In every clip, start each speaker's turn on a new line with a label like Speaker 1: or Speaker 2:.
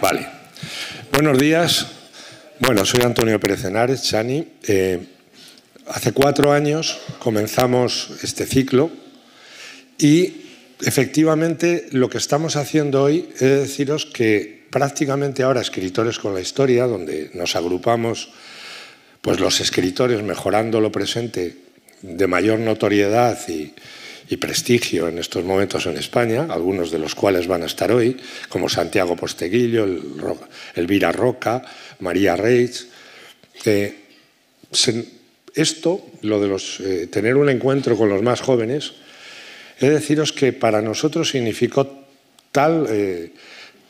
Speaker 1: Vale. Buenos días. Bueno, soy Antonio Pérez Henares, Chani. Hace 4 años comenzamos este ciclo y efectivamente lo que estamos haciendo hoy es deciros que prácticamente ahora Escritores con la Historia, donde nos agrupamos pues los escritores mejorando lo presente de mayor notoriedad y prestigio en estos momentos en España, algunos de los cuales van a estar hoy, como Santiago Posteguillo, Elvira Roca, María Reig. Esto, lo de tener un encuentro con los más jóvenes, he de deciros que para nosotros significó tal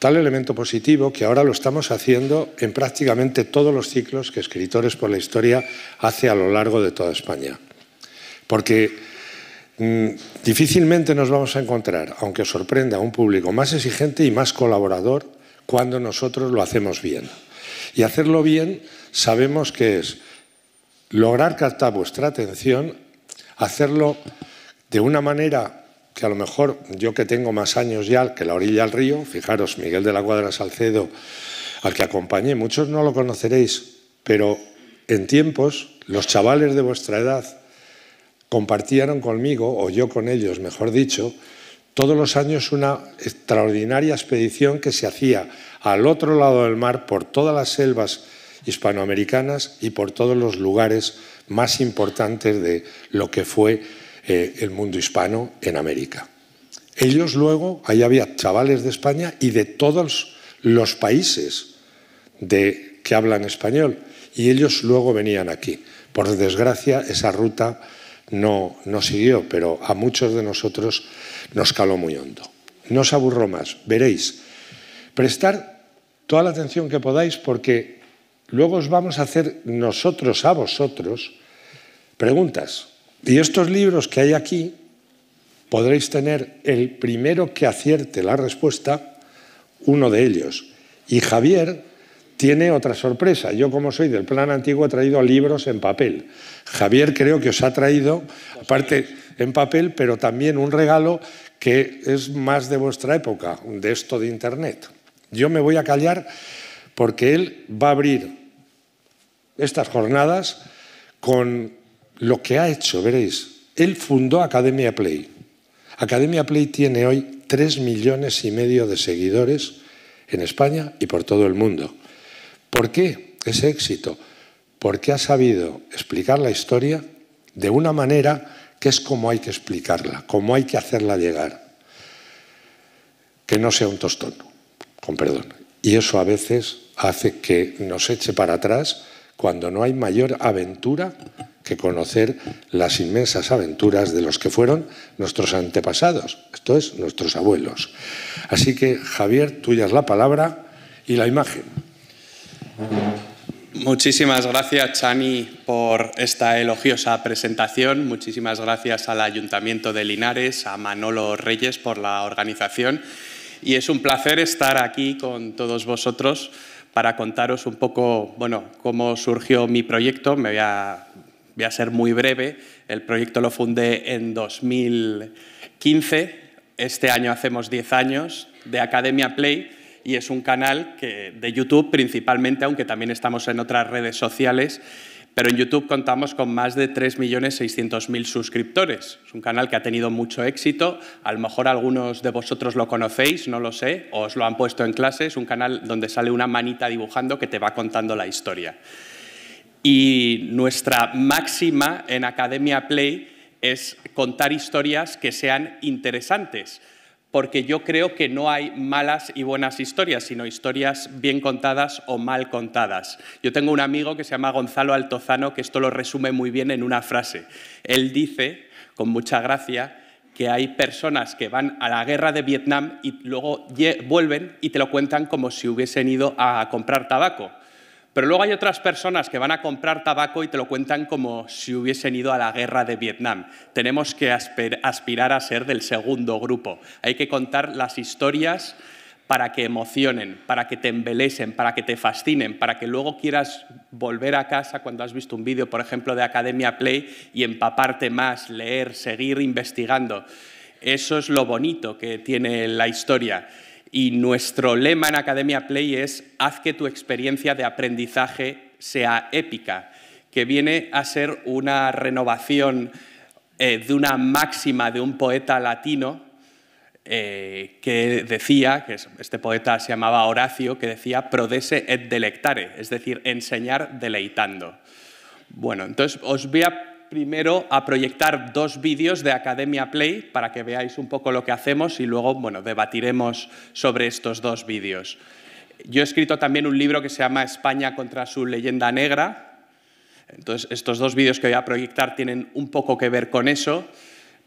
Speaker 1: elemento positivo que ahora lo estamos haciendo en prácticamente todos los ciclos que Escritores por la Historia hace a lo largo de toda España. Porque difícilmente nos vamos a encontrar, aunque os sorprenda, un público más exigente y más colaborador cuando nosotros lo hacemos bien. Y hacerlo bien sabemos que es lograr captar vuestra atención, hacerlo de una manera que a lo mejor yo, que tengo más años ya que la orilla del río, fijaros, Miguel de la Cuadra Salcedo, al que acompañé, muchos no lo conoceréis, pero en tiempos los chavales de vuestra edad compartieron conmigo, o yo con ellos, mejor dicho, todos los años una extraordinaria expedición que se hacía al otro lado del mar por todas las selvas hispanoamericanas y por todos los lugares más importantes de lo que fue el mundo hispano en América. Ellos luego, ahí había chavales de España y de todos los países que hablan español, y ellos luego venían aquí. Por desgracia, esa ruta no siguió, pero a muchos de nosotros nos caló muy hondo. No os aburro más, veréis. Prestar toda la atención que podáis, porque luego os vamos a hacer nosotros a vosotros preguntas. Y estos libros que hay aquí, podréis tener el primero que acierte la respuesta, uno de ellos. Y Javier tiene otra sorpresa. Yo, como soy del plan antiguo, he traído libros en papel. Javier creo que os ha traído, aparte en papel, pero también un regalo que es más de vuestra época, de esto de Internet. Yo me voy a callar porque él va a abrir estas jornadas con lo que ha hecho, veréis. Él fundó Academia Play. Academia Play tiene hoy 3,5 millones de seguidores en España y por todo el mundo. ¿Por qué ese éxito? Porque ha sabido explicar la historia de una manera que es como hay que explicarla, como hay que hacerla llegar. Que no sea un tostón, con perdón. Y eso a veces hace que nos eche para atrás cuando no hay mayor aventura que conocer las inmensas aventuras de los que fueron nuestros antepasados, esto es, nuestros abuelos. Así que, Javier, tuya es la palabra y la imagen.
Speaker 2: Muchísimas gracias, Chani, por esta elogiosa presentación. Muchísimas gracias al Ayuntamiento de Linares, a Manolo Reyes por la organización. Y es un placer estar aquí con todos vosotros para contaros un poco, bueno, cómo surgió mi proyecto. Voy a ser muy breve. El proyecto lo fundé en 2015. Este año hacemos 10 años de Academia Play. Y es un canal de YouTube principalmente, aunque también estamos en otras redes sociales, pero en YouTube contamos con más de 3.600.000 suscriptores. Es un canal que ha tenido mucho éxito, a lo mejor algunos de vosotros lo conocéis, no lo sé, o os lo han puesto en clase. Es un canal donde sale una manita dibujando que te va contando la historia. Y nuestra máxima en Academia Play es contar historias que sean interesantes, porque yo creo que no hay malas y buenas historias, sino historias bien contadas o mal contadas. Yo tengo un amigo que se llama Gonzalo Altozano, que esto lo resume muy bien en una frase. Él dice, con mucha gracia, que hay personas que van a la guerra de Vietnam y luego vuelven y te lo cuentan como si hubiesen ido a comprar tabaco. Pero luego hay otras personas que van a comprar tabaco y te lo cuentan como si hubiesen ido a la guerra de Vietnam. Tenemos que aspirar a ser del segundo grupo. Hay que contar las historias para que emocionen, para que te embelesen, para que te fascinen, para que luego quieras volver a casa cuando has visto un vídeo, por ejemplo, de Academia Play y empaparte más, leer, seguir investigando. Eso es lo bonito que tiene la historia. Y nuestro lema en Academia Play es haz que tu experiencia de aprendizaje sea épica, que viene a ser una renovación de una máxima de un poeta latino que decía, que este poeta se llamaba Horacio, que decía prodesse et delectare, es decir, enseñar deleitando. Bueno, entonces os voy primero a proyectar 2 vídeos de Academia Play para que veáis un poco lo que hacemos y luego, bueno, debatiremos sobre estos 2 vídeos. Yo he escrito también un libro que se llama España contra su leyenda negra. Entonces, estos 2 vídeos que voy a proyectar tienen un poco que ver con eso,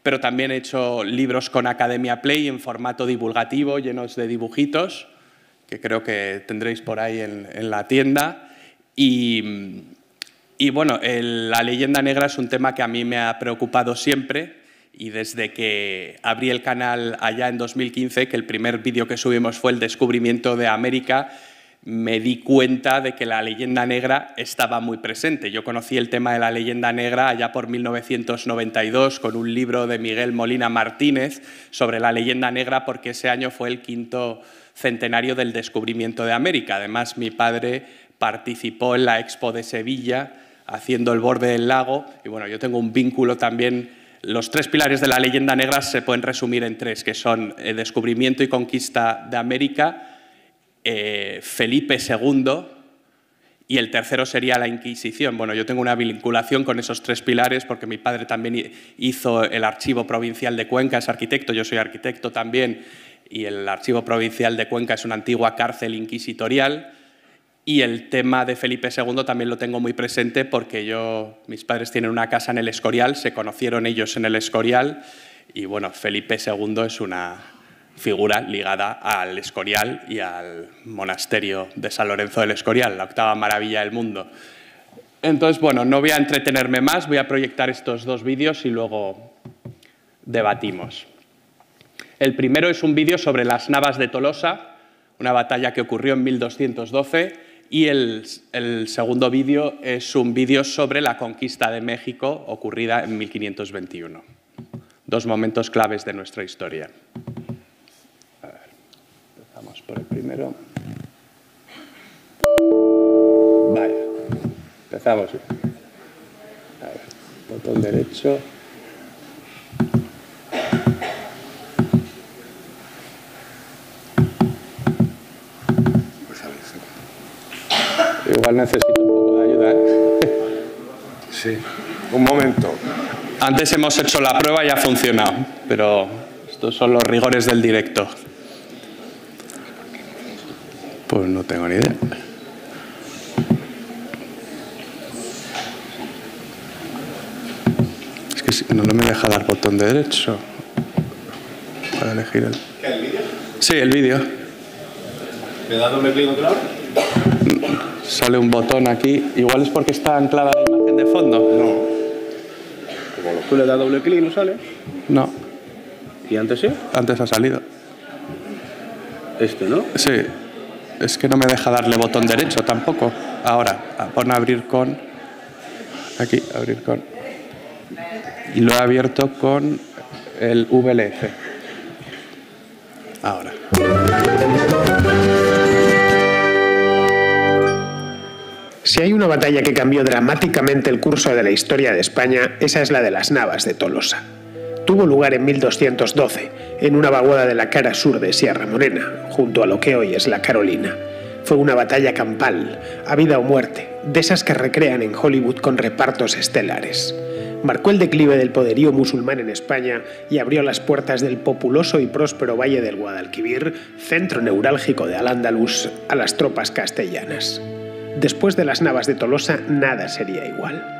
Speaker 2: pero también he hecho libros con Academia Play en formato divulgativo, llenos de dibujitos, que creo que tendréis por ahí en la tienda. Y bueno, la leyenda negra es un tema que a mí me ha preocupado siempre y desde que abrí el canal allá en 2015, que el primer vídeo que subimos fue el descubrimiento de América, me di cuenta de que la leyenda negra estaba muy presente. Yo conocí el tema de la leyenda negra allá por 1992 con un libro de Miguel Molina Martínez sobre la leyenda negra porque ese año fue el 5º centenario del descubrimiento de América. Además, mi padre participó en la Expo de Sevilla haciendo el borde del lago y bueno, yo tengo un vínculo también. Los 3 pilares de la leyenda negra se pueden resumir en 3, que son el descubrimiento y conquista de América, Felipe II y el tercero sería la Inquisición. Bueno, yo tengo una vinculación con esos 3 pilares porque mi padre también hizo el Archivo Provincial de Cuenca, es arquitecto, yo soy arquitecto también, y el Archivo Provincial de Cuenca es una antigua cárcel inquisitorial. Y el tema de Felipe II también lo tengo muy presente porque mis padres tienen una casa en el Escorial, se conocieron ellos en el Escorial y bueno, Felipe II es una figura ligada al Escorial y al monasterio de San Lorenzo del Escorial, la 8ª maravilla del mundo. Entonces, bueno, no voy a entretenerme más, voy a proyectar estos 2 vídeos y luego debatimos. El primero es un vídeo sobre las Navas de Tolosa, una batalla que ocurrió en 1212, y el segundo vídeo es un vídeo sobre la conquista de México ocurrida en 1521. 2 momentos claves de nuestra historia. A ver, empezamos por el primero. Vaya, empezamos. A ver, botón derecho. Igual necesito un poco de ayuda, ¿eh?
Speaker 1: Sí, un momento.
Speaker 2: Antes hemos hecho la prueba y ha funcionado, pero estos son los rigores del directo. Pues no tengo ni idea. Es que si no me deja dar botón de derecho para elegir el...
Speaker 3: ¿Qué, el vídeo?
Speaker 2: Sí, el vídeo.
Speaker 3: ¿Le das doble clic otra vez?
Speaker 2: Sale un botón aquí. Igual es porque está anclada la imagen de fondo.
Speaker 3: No. Como tú le das doble clic, ¿no sale?
Speaker 2: No,
Speaker 3: ¿Y antes sí?
Speaker 2: antes ha salido.
Speaker 3: Este, ¿no?
Speaker 2: Sí, es que no me deja darle botón derecho tampoco. Ahora, pon abrir con... Aquí, abrir con... Y lo he abierto con el VLC. Ahora.
Speaker 4: Si hay una batalla que cambió dramáticamente el curso de la historia de España, esa es la de las Navas de Tolosa. Tuvo lugar en 1212, en una vaguada de la cara sur de Sierra Morena, junto a lo que hoy es la Carolina. Fue una batalla campal, a vida o muerte, de esas que recrean en Hollywood con repartos estelares. Marcó el declive del poderío musulmán en España y abrió las puertas del populoso y próspero valle del Guadalquivir, centro neurálgico de Al-Ándalus, a las tropas castellanas. Después de las Navas de Tolosa, nada sería igual.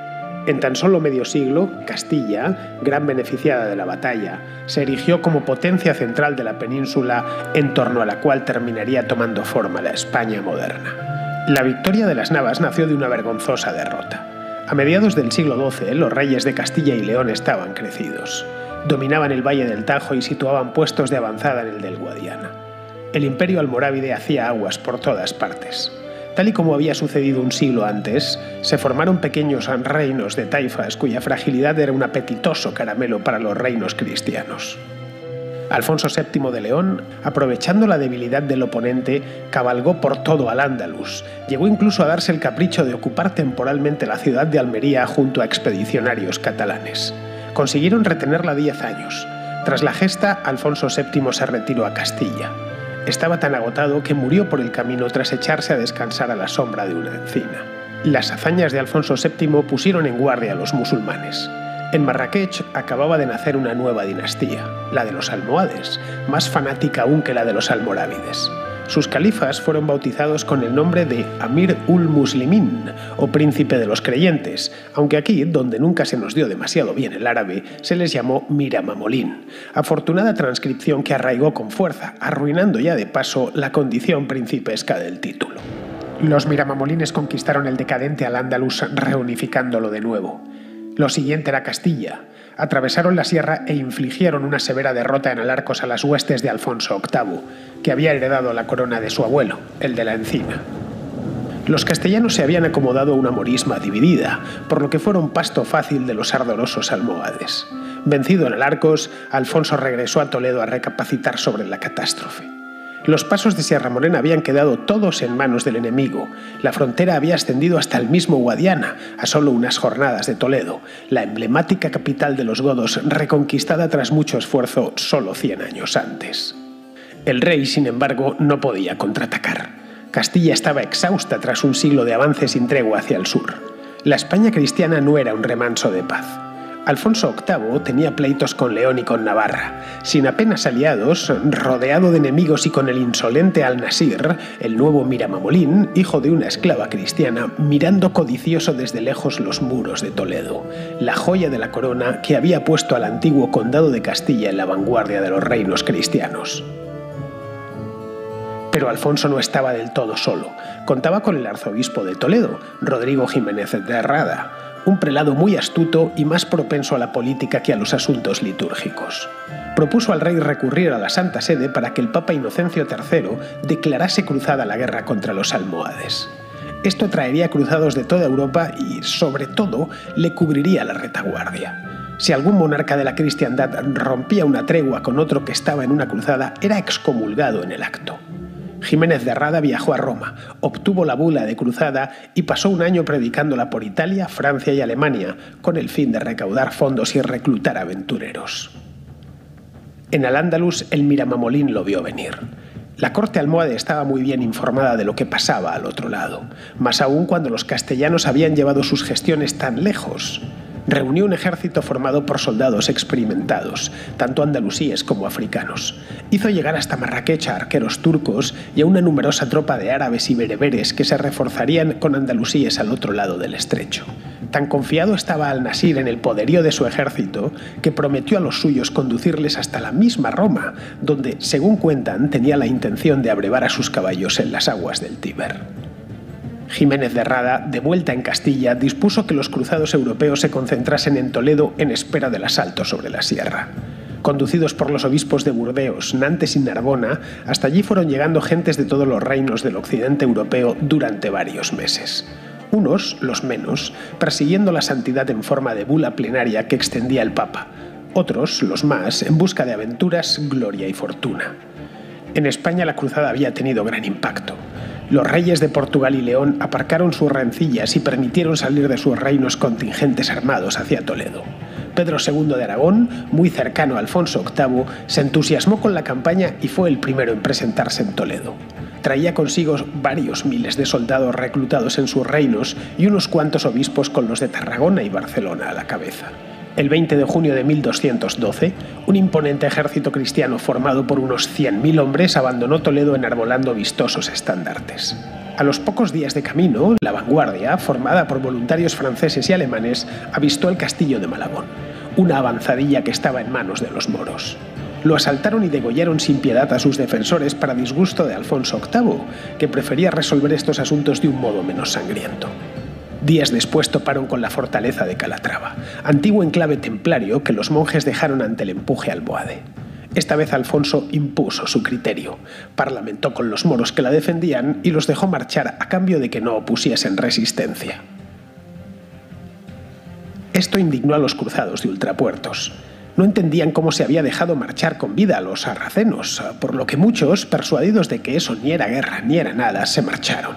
Speaker 4: En tan solo medio siglo, Castilla, gran beneficiada de la batalla, se erigió como potencia central de la península en torno a la cual terminaría tomando forma la España moderna. La victoria de las Navas nació de una vergonzosa derrota. A mediados del siglo XII, los reyes de Castilla y León estaban crecidos. Dominaban el Valle del Tajo y situaban puestos de avanzada en el del Guadiana. El imperio almorávide hacía aguas por todas partes. Tal y como había sucedido un siglo antes, se formaron pequeños reinos de taifas cuya fragilidad era un apetitoso caramelo para los reinos cristianos. Alfonso VII de León, aprovechando la debilidad del oponente, cabalgó por todo Al-Ándalus. Llegó incluso a darse el capricho de ocupar temporalmente la ciudad de Almería junto a expedicionarios catalanes. Consiguieron retenerla 10 años. Tras la gesta, Alfonso VII se retiró a Castilla. Estaba tan agotado que murió por el camino tras echarse a descansar a la sombra de una encina. Las hazañas de Alfonso VII pusieron en guardia a los musulmanes. En Marrakech acababa de nacer una nueva dinastía, la de los almohades, más fanática aún que la de los almorávides. Sus califas fueron bautizados con el nombre de Amir ul-Muslimin, o príncipe de los creyentes, aunque aquí, donde nunca se nos dio demasiado bien el árabe, se les llamó Miramamolín, afortunada transcripción que arraigó con fuerza, arruinando ya de paso la condición principesca del título. Los miramamolines conquistaron el decadente Al-Ándalus reunificándolo de nuevo. Lo siguiente era Castilla. Atravesaron la sierra e infligieron una severa derrota en Alarcos a las huestes de Alfonso VIII, que había heredado la corona de su abuelo, el de la Encina. Los castellanos se habían acomodado a una morisma dividida, por lo que fueron pasto fácil de los ardorosos almohades. Vencido en Alarcos, Alfonso regresó a Toledo a recapacitar sobre la catástrofe. Los pasos de Sierra Morena habían quedado todos en manos del enemigo. La frontera había ascendido hasta el mismo Guadiana, a solo unas jornadas de Toledo, la emblemática capital de los godos, reconquistada tras mucho esfuerzo solo 100 años antes. El rey, sin embargo, no podía contraatacar. Castilla estaba exhausta tras un siglo de avance sin tregua hacia el sur. La España cristiana no era un remanso de paz. Alfonso VIII tenía pleitos con León y con Navarra. Sin apenas aliados, rodeado de enemigos y con el insolente Al-Nasir, el nuevo miramamolín, hijo de una esclava cristiana, mirando codicioso desde lejos los muros de Toledo, la joya de la corona que había puesto al antiguo condado de Castilla en la vanguardia de los reinos cristianos. Pero Alfonso no estaba del todo solo. Contaba con el arzobispo de Toledo, Rodrigo Jiménez de Herrada, un prelado muy astuto y más propenso a la política que a los asuntos litúrgicos. Propuso al rey recurrir a la Santa Sede para que el Papa Inocencio III declarase cruzada la guerra contra los almohades. Esto traería cruzados de toda Europa y, sobre todo, le cubriría la retaguardia. Si algún monarca de la cristiandad rompía una tregua con otro que estaba en una cruzada, era excomulgado en el acto. Jiménez de Herrada viajó a Roma, obtuvo la bula de cruzada y pasó un año predicándola por Italia, Francia y Alemania, con el fin de recaudar fondos y reclutar aventureros. En Al-Ándalus, el miramamolín lo vio venir. La corte almohade estaba muy bien informada de lo que pasaba al otro lado, más aún cuando los castellanos habían llevado sus gestiones tan lejos. Reunió un ejército formado por soldados experimentados, tanto andalusíes como africanos. Hizo llegar hasta Marrakech a arqueros turcos y a una numerosa tropa de árabes y bereberes que se reforzarían con andalusíes al otro lado del estrecho. Tan confiado estaba Al-Nasir en el poderío de su ejército que prometió a los suyos conducirles hasta la misma Roma, donde, según cuentan, tenía la intención de abrevar a sus caballos en las aguas del Tíber. Jiménez de Herrada, de vuelta en Castilla, dispuso que los cruzados europeos se concentrasen en Toledo en espera del asalto sobre la sierra. Conducidos por los obispos de Burdeos, Nantes y Narbona, hasta allí fueron llegando gentes de todos los reinos del occidente europeo durante varios meses. Unos, los menos, persiguiendo la santidad en forma de bula plenaria que extendía el Papa. Otros, los más, en busca de aventuras, gloria y fortuna. En España la cruzada había tenido gran impacto. Los reyes de Portugal y León aparcaron sus rencillas y permitieron salir de sus reinos contingentes armados hacia Toledo. Pedro II de Aragón, muy cercano a Alfonso VIII, se entusiasmó con la campaña y fue el primero en presentarse en Toledo. Traía consigo varios miles de soldados reclutados en sus reinos y unos cuantos obispos con los de Tarragona y Barcelona a la cabeza. El 20 de junio de 1212, un imponente ejército cristiano formado por unos 100.000 hombres abandonó Toledo enarbolando vistosos estandartes. A los pocos días de camino, la vanguardia, formada por voluntarios franceses y alemanes, avistó el castillo de Malagón, una avanzadilla que estaba en manos de los moros. Lo asaltaron y degollaron sin piedad a sus defensores para disgusto de Alfonso VIII, que prefería resolver estos asuntos de un modo menos sangriento. Días después toparon con la fortaleza de Calatrava, antiguo enclave templario que los monjes dejaron ante el empuje almohade. Esta vez Alfonso impuso su criterio, parlamentó con los moros que la defendían y los dejó marchar a cambio de que no opusiesen resistencia. Esto indignó a los cruzados de Ultrapuertos. No entendían cómo se había dejado marchar con vida a los sarracenos, por lo que muchos, persuadidos de que eso ni era guerra ni era nada, se marcharon.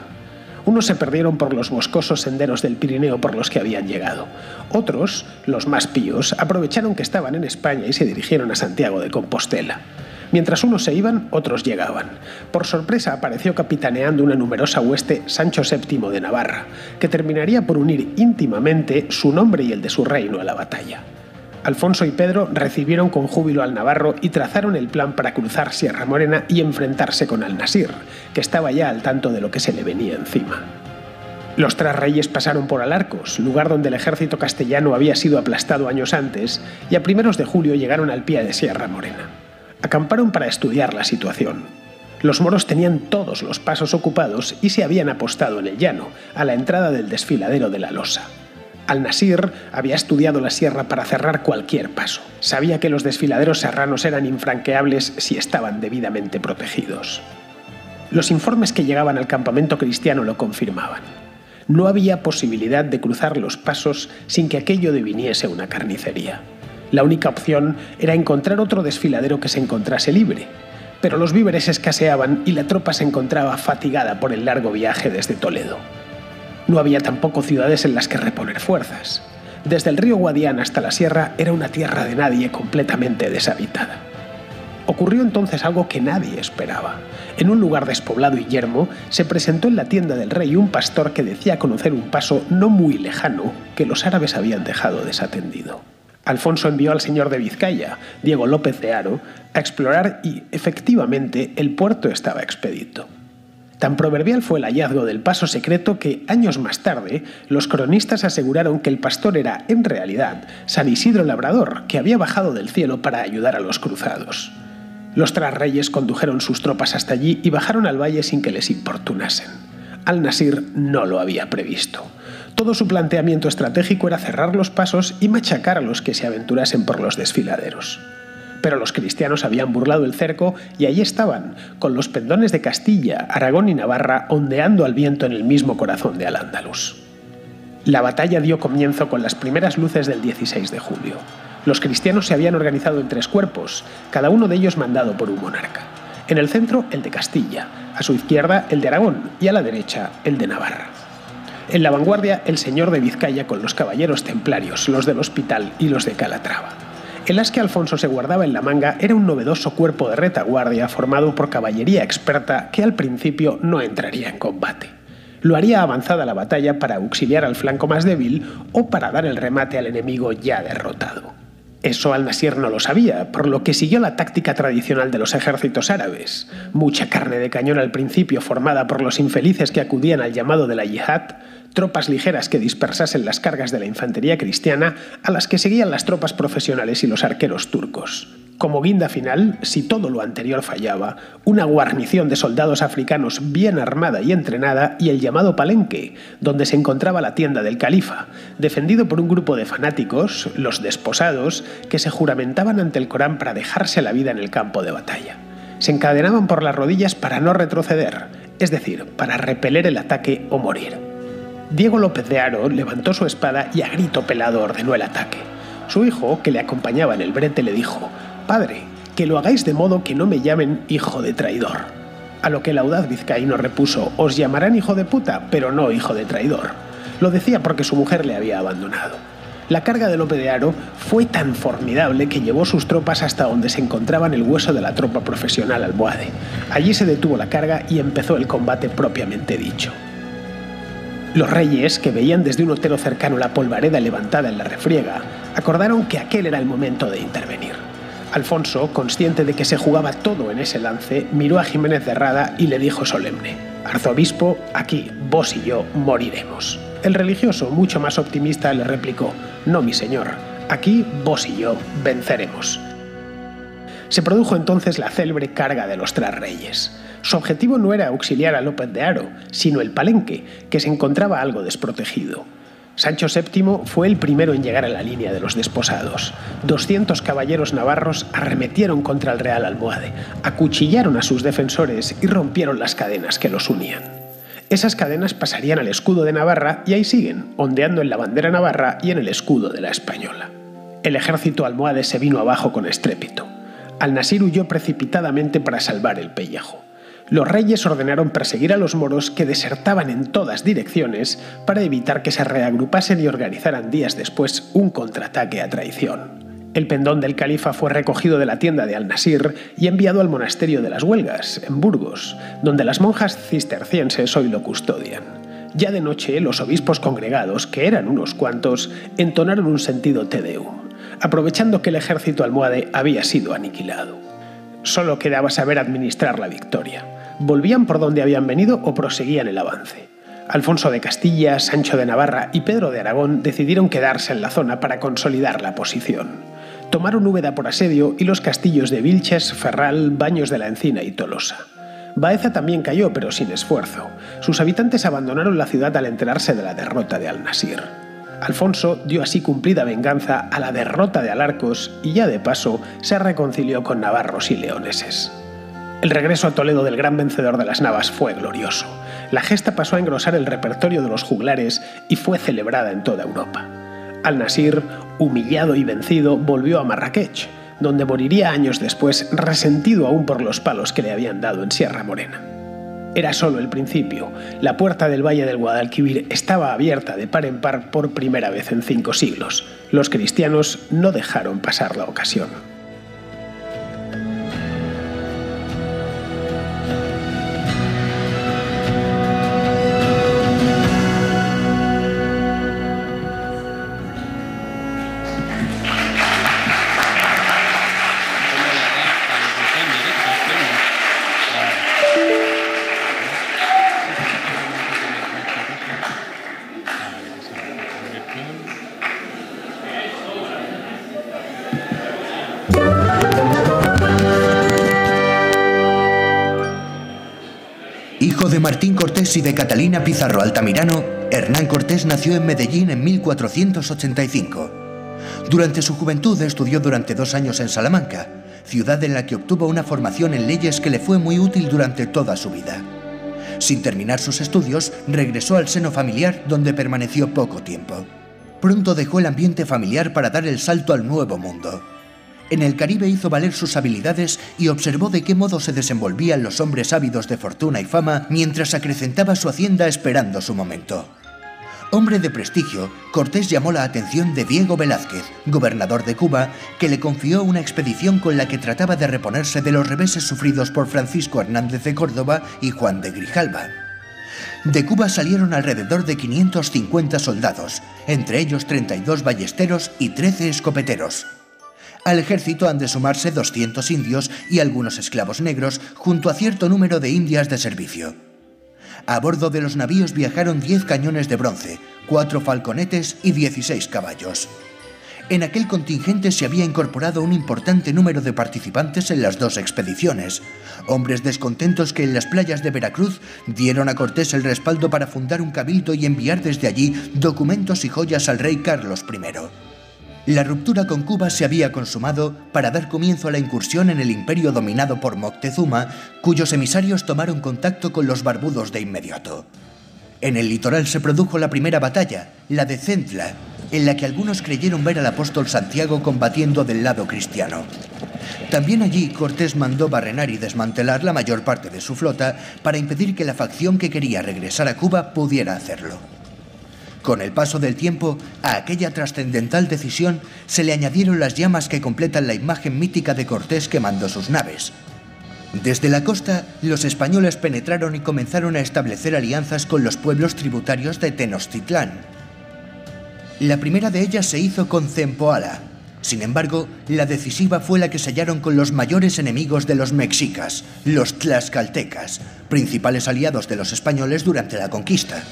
Speaker 4: Unos se perdieron por los boscosos senderos del Pirineo por los que habían llegado. Otros, los más píos, aprovecharon que estaban en España y se dirigieron a Santiago de Compostela. Mientras unos se iban, otros llegaban. Por sorpresa apareció capitaneando una numerosa hueste Sancho VII de Navarra, que terminaría por unir íntimamente su nombre y el de su reino a la batalla. Alfonso y Pedro recibieron con júbilo al navarro y trazaron el plan para cruzar Sierra Morena y enfrentarse con Al-Nasir, que estaba ya al tanto de lo que se le venía encima. Los tres reyes pasaron por Alarcos, lugar donde el ejército castellano había sido aplastado años antes, y a primeros de julio llegaron al pie de Sierra Morena. Acamparon para estudiar la situación. Los moros tenían todos los pasos ocupados y se habían apostado en el llano, a la entrada del desfiladero de la Losa. Al-Nasir había estudiado la sierra para cerrar cualquier paso. Sabía que los desfiladeros serranos eran infranqueables si estaban debidamente protegidos. Los informes que llegaban al campamento cristiano lo confirmaban. No había posibilidad de cruzar los pasos sin que aquello deviniese una carnicería. La única opción era encontrar otro desfiladero que se encontrase libre, pero los víveres escaseaban y la tropa se encontraba fatigada por el largo viaje desde Toledo. No había tampoco ciudades en las que reponer fuerzas. Desde el río Guadiana hasta la sierra era una tierra de nadie completamente deshabitada. Ocurrió entonces algo que nadie esperaba. En un lugar despoblado y yermo, se presentó en la tienda del rey un pastor que decía conocer un paso no muy lejano que los árabes habían dejado desatendido. Alfonso envió al señor de Vizcaya, Diego López de Haro, a explorar y, efectivamente, el puerto estaba expedito. Tan proverbial fue el hallazgo del paso secreto que, años más tarde, los cronistas aseguraron que el pastor era, en realidad, San Isidro Labrador, que había bajado del cielo para ayudar a los cruzados. Los tres reyes condujeron sus tropas hasta allí y bajaron al valle sin que les importunasen. Al-Nasir no lo había previsto. Todo su planteamiento estratégico era cerrar los pasos y machacar a los que se aventurasen por los desfiladeros. Pero los cristianos habían burlado el cerco y allí estaban, con los pendones de Castilla, Aragón y Navarra ondeando al viento en el mismo corazón de Al-Ándalus. La batalla dio comienzo con las primeras luces del 16 de julio. Los cristianos se habían organizado en tres cuerpos, cada uno de ellos mandado por un monarca. En el centro, el de Castilla, a su izquierda, el de Aragón y a la derecha, el de Navarra. En la vanguardia, el señor de Vizcaya con los caballeros templarios, los del Hospital y los de Calatrava. El as que Alfonso se guardaba en la manga era un novedoso cuerpo de retaguardia formado por caballería experta que al principio no entraría en combate. Lo haría avanzada la batalla para auxiliar al flanco más débil o para dar el remate al enemigo ya derrotado. Eso Al-Nasir no lo sabía, por lo que siguió la táctica tradicional de los ejércitos árabes. Mucha carne de cañón al principio formada por los infelices que acudían al llamado de la yihad, tropas ligeras que dispersasen las cargas de la infantería cristiana, a las que seguían las tropas profesionales y los arqueros turcos. Como guinda final, si todo lo anterior fallaba, una guarnición de soldados africanos bien armada y entrenada y el llamado palenque, donde se encontraba la tienda del califa, defendido por un grupo de fanáticos, los desposados, que se juramentaban ante el Corán para dejarse la vida en el campo de batalla. Se encadenaban por las rodillas para no retroceder, es decir, para repeler el ataque o morir. Diego López de Haro levantó su espada y a grito pelado ordenó el ataque. Su hijo, que le acompañaba en el brete, le dijo: «Padre, que lo hagáis de modo que no me llamen hijo de traidor». A lo que el audaz vizcaíno repuso: «Os llamarán hijo de puta, pero no hijo de traidor». Lo decía porque su mujer le había abandonado. La carga de López de Haro fue tan formidable que llevó sus tropas hasta donde se encontraban el hueso de la tropa profesional almohade. Allí se detuvo la carga y empezó el combate propiamente dicho. Los reyes, que veían desde un otero cercano la polvareda levantada en la refriega, acordaron que aquel era el momento de intervenir. Alfonso, consciente de que se jugaba todo en ese lance, miró a Jiménez de Rada y le dijo solemne: «Arzobispo, aquí, vos y yo moriremos». El religioso, mucho más optimista, le replicó: «No, mi señor, aquí vos y yo venceremos». Se produjo entonces la célebre carga de los tres reyes. Su objetivo no era auxiliar a López de Haro, sino el palenque, que se encontraba algo desprotegido. Sancho VII fue el primero en llegar a la línea de los desposados. 200 caballeros navarros arremetieron contra el real almohade, acuchillaron a sus defensores y rompieron las cadenas que los unían. Esas cadenas pasarían al escudo de Navarra y ahí siguen, ondeando en la bandera navarra y en el escudo de la española. El ejército almohade se vino abajo con estrépito. Al-Nasir huyó precipitadamente para salvar el pellejo. Los reyes ordenaron perseguir a los moros, que desertaban en todas direcciones, para evitar que se reagrupasen y organizaran días después un contraataque a traición. El pendón del califa fue recogido de la tienda de Al-Nasir y enviado al monasterio de las Huelgas, en Burgos, donde las monjas cistercienses hoy lo custodian. Ya de noche, los obispos congregados, que eran unos cuantos, entonaron un sentido Te Deum, aprovechando que el ejército almohade había sido aniquilado. Solo quedaba saber administrar la victoria. ¿Volvían por donde habían venido o proseguían el avance? Alfonso de Castilla, Sancho de Navarra y Pedro de Aragón decidieron quedarse en la zona para consolidar la posición. Tomaron Úbeda por asedio y los castillos de Vilches, Ferral, Baños de la Encina y Tolosa. Baeza también cayó, pero sin esfuerzo. Sus habitantes abandonaron la ciudad al enterarse de la derrota de Al-Nasir. Alfonso dio así cumplida venganza a la derrota de Alarcos y ya de paso se reconcilió con navarros y leoneses. El regreso a Toledo del gran vencedor de las Navas fue glorioso. La gesta pasó a engrosar el repertorio de los juglares y fue celebrada en toda Europa. Al-Nasir, humillado y vencido, volvió a Marrakech, donde moriría años después, resentido aún por los palos que le habían dado en Sierra Morena. Era solo el principio. La puerta del Valle del Guadalquivir estaba abierta de par en par por primera vez en 5 siglos. Los cristianos no dejaron pasar la ocasión.
Speaker 5: Hijo de Martín Cortés y de Catalina Pizarro Altamirano, Hernán Cortés nació en Medellín en 1485. Durante su juventud estudió durante 2 años en Salamanca, ciudad en la que obtuvo una formación en leyes que le fue muy útil durante toda su vida. Sin terminar sus estudios, regresó al seno familiar, donde permaneció poco tiempo. Pronto dejó el ambiente familiar para dar el salto al nuevo mundo. En el Caribe hizo valer sus habilidades y observó de qué modo se desenvolvían los hombres ávidos de fortuna y fama mientras acrecentaba su hacienda esperando su momento. Hombre de prestigio, Cortés llamó la atención de Diego Velázquez, gobernador de Cuba, que le confió una expedición con la que trataba de reponerse de los reveses sufridos por Francisco Hernández de Córdoba y Juan de Grijalva. De Cuba salieron alrededor de 550 soldados, entre ellos 32 ballesteros y 13 escopeteros. Al ejército han de sumarse 200 indios y algunos esclavos negros, junto a cierto número de indias de servicio. A bordo de los navíos viajaron 10 cañones de bronce, 4 falconetes y 16 caballos. En aquel contingente se había incorporado un importante número de participantes en las 2 expediciones, hombres descontentos que en las playas de Veracruz dieron a Cortés el respaldo para fundar un cabildo y enviar desde allí documentos y joyas al rey Carlos I. La ruptura con Cuba se había consumado para dar comienzo a la incursión en el imperio dominado por Moctezuma, cuyos emisarios tomaron contacto con los barbudos de inmediato. En el litoral se produjo la primera batalla, la de Centla, en la que algunos creyeron ver al apóstol Santiago combatiendo del lado cristiano. También allí Cortés mandó barrenar y desmantelar la mayor parte de su flota para impedir que la facción que quería regresar a Cuba pudiera hacerlo. Con el paso del tiempo, a aquella trascendental decisión se le añadieron las llamas que completan la imagen mítica de Cortés quemando sus naves. Desde la costa, los españoles penetraron y comenzaron a establecer alianzas con los pueblos tributarios de Tenochtitlán. La primera de ellas se hizo con Zempoala. Sin embargo, la decisiva fue la que sellaron con los mayores enemigos de los mexicas, los tlaxcaltecas, principales aliados de los españoles durante la conquista.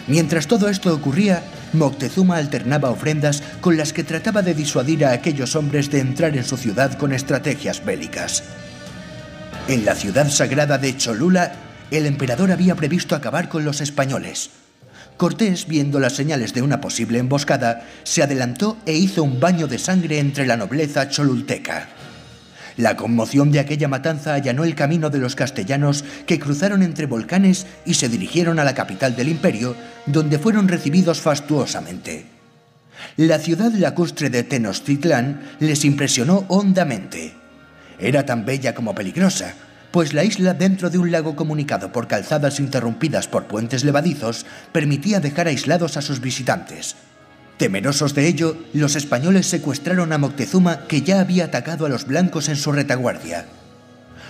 Speaker 5: Mientras todo esto ocurría, Moctezuma alternaba ofrendas con las que trataba de disuadir a aquellos hombres de entrar en su ciudad con estrategias bélicas. En la ciudad sagrada de Cholula, el emperador había previsto acabar con los españoles. Cortés, viendo las señales de una posible emboscada, se adelantó e hizo un baño de sangre entre la nobleza cholulteca. La conmoción de aquella matanza allanó el camino de los castellanos, que cruzaron entre volcanes y se dirigieron a la capital del imperio, donde fueron recibidos fastuosamente. La ciudad lacustre de Tenochtitlán les impresionó hondamente. Era tan bella como peligrosa, pues la isla, dentro de un lago comunicado por calzadas interrumpidas por puentes levadizos, permitía dejar aislados a sus visitantes. Temerosos de ello, los españoles secuestraron a Moctezuma, que ya había atacado a los blancos en su retaguardia.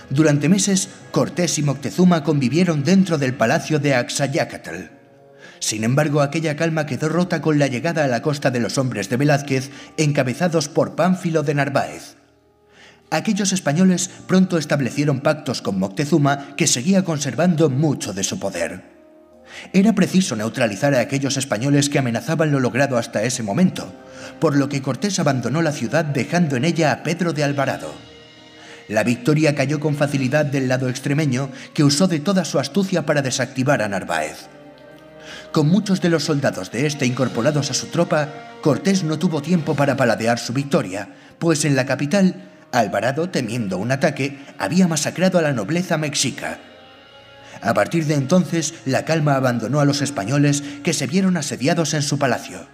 Speaker 5: Durante meses, Cortés y Moctezuma convivieron dentro del palacio de Axayácatl. Sin embargo, aquella calma quedó rota con la llegada a la costa de los hombres de Velázquez, encabezados por Pánfilo de Narváez. Aquellos españoles pronto establecieron pactos con Moctezuma, que seguía conservando mucho de su poder. Era preciso neutralizar a aquellos españoles que amenazaban lo logrado hasta ese momento, por lo que Cortés abandonó la ciudad dejando en ella a Pedro de Alvarado. La victoria cayó con facilidad del lado extremeño, que usó de toda su astucia para desactivar a Narváez. Con muchos de los soldados de este incorporados a su tropa, Cortés no tuvo tiempo para paladear su victoria, pues en la capital, Alvarado, temiendo un ataque, había masacrado a la nobleza mexica. A partir de entonces, la calma abandonó a los españoles, que se vieron asediados en su palacio.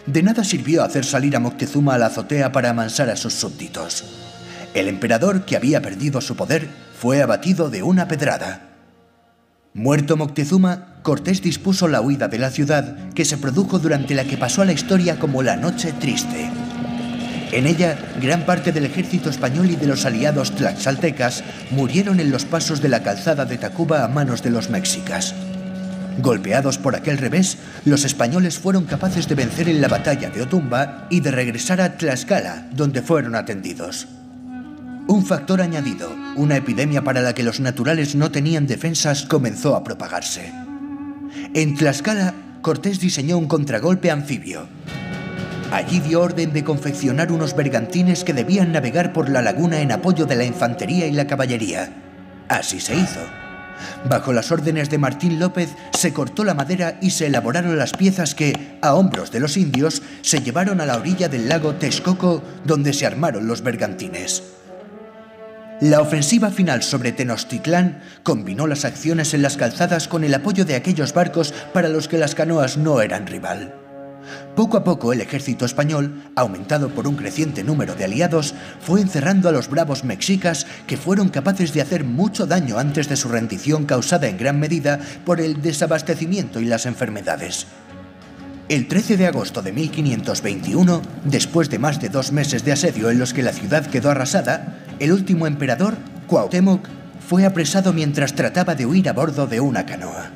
Speaker 5: De nada sirvió hacer salir a Moctezuma a la azotea para amansar a sus súbditos. El emperador, que había perdido su poder, fue abatido de una pedrada. Muerto Moctezuma, Cortés dispuso la huida de la ciudad, que se produjo durante la que pasó a la historia como la Noche Triste. En ella, gran parte del ejército español y de los aliados tlaxcaltecas murieron en los pasos de la calzada de Tacuba a manos de los mexicas. Golpeados por aquel revés, los españoles fueron capaces de vencer en la batalla de Otumba y de regresar a Tlaxcala, donde fueron atendidos. Un factor añadido, una epidemia para la que los naturales no tenían defensas, comenzó a propagarse. En Tlaxcala, Cortés diseñó un contragolpe anfibio. Allí dio orden de confeccionar unos bergantines que debían navegar por la laguna en apoyo de la infantería y la caballería. Así se hizo. Bajo las órdenes de Martín López, se cortó la madera y se elaboraron las piezas que, a hombros de los indios, se llevaron a la orilla del lago Texcoco, donde se armaron los bergantines. La ofensiva final sobre Tenochtitlán combinó las acciones en las calzadas con el apoyo de aquellos barcos para los que las canoas no eran rival. Poco a poco el ejército español, aumentado por un creciente número de aliados, fue encerrando a los bravos mexicas, que fueron capaces de hacer mucho daño antes de su rendición, causada en gran medida por el desabastecimiento y las enfermedades. El 13 de agosto de 1521, después de más de 2 meses de asedio en los que la ciudad quedó arrasada, el último emperador, Cuauhtémoc, fue apresado mientras trataba de huir a bordo de una canoa.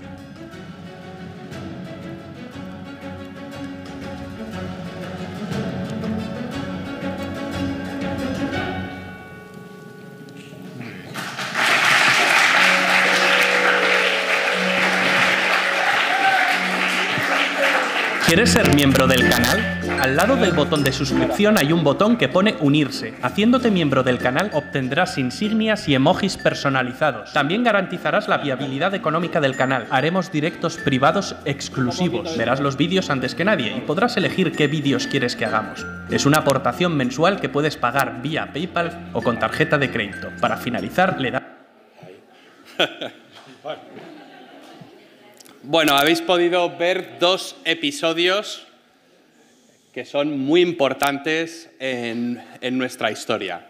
Speaker 6: ¿Quieres ser miembro del canal? Al lado del botón de suscripción hay un botón que pone unirse. Haciéndote miembro del canal obtendrás insignias y emojis personalizados. También garantizarás la viabilidad económica del canal. Haremos directos privados exclusivos. Verás los vídeos antes que nadie y podrás elegir qué vídeos quieres que hagamos. Es una aportación mensual que puedes pagar vía PayPal o con tarjeta de crédito. Para finalizar, le da...
Speaker 2: Bueno, habéis podido ver 2 episodios que son muy importantes en nuestra historia.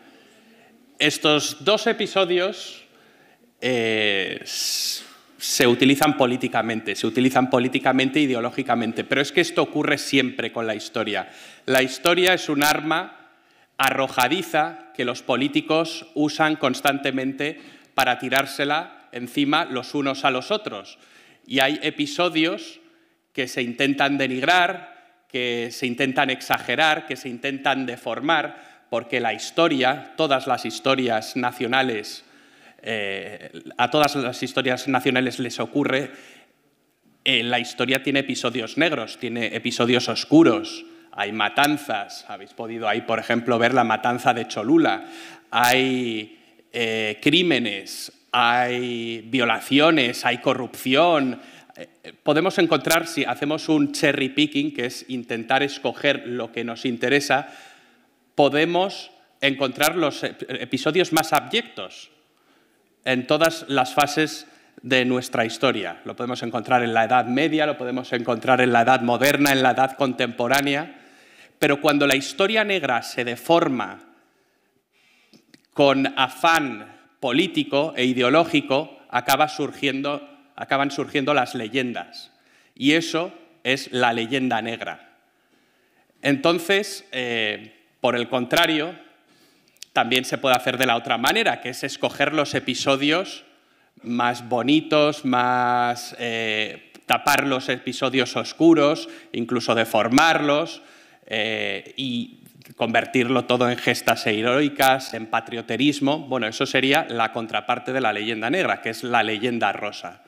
Speaker 2: Estos 2 episodios se utilizan políticamente e ideológicamente, pero es que esto ocurre siempre con la historia. La historia es un arma arrojadiza que los políticos usan constantemente para tirársela encima los unos a los otros. Y hay episodios que se intentan denigrar, que se intentan exagerar, que se intentan deformar, porque la historia, todas las historias nacionales, a todas las historias nacionales les ocurre, la historia tiene episodios negros, tiene episodios oscuros, hay matanzas, habéis podido ahí, por ejemplo, ver la matanza de Cholula, hay crímenes, hay violaciones, hay corrupción. Podemos encontrar, si hacemos un cherry picking, que es intentar escoger lo que nos interesa, podemos encontrar los episodios más abyectos en todas las fases de nuestra historia. Lo podemos encontrar en la Edad Media, lo podemos encontrar en la Edad Moderna, en la Edad Contemporánea. Pero cuando la historia negra se deforma con afán político e ideológico, acaban surgiendo las leyendas. Y eso es la leyenda negra. Entonces, por el contrario, también se puede hacer de la otra manera, que es escoger los episodios más bonitos, tapar los episodios oscuros, incluso deformarlos y convertirlo todo en gestas heroicas, en patrioterismo. Bueno, eso sería la contraparte de la leyenda negra, que es la leyenda rosa.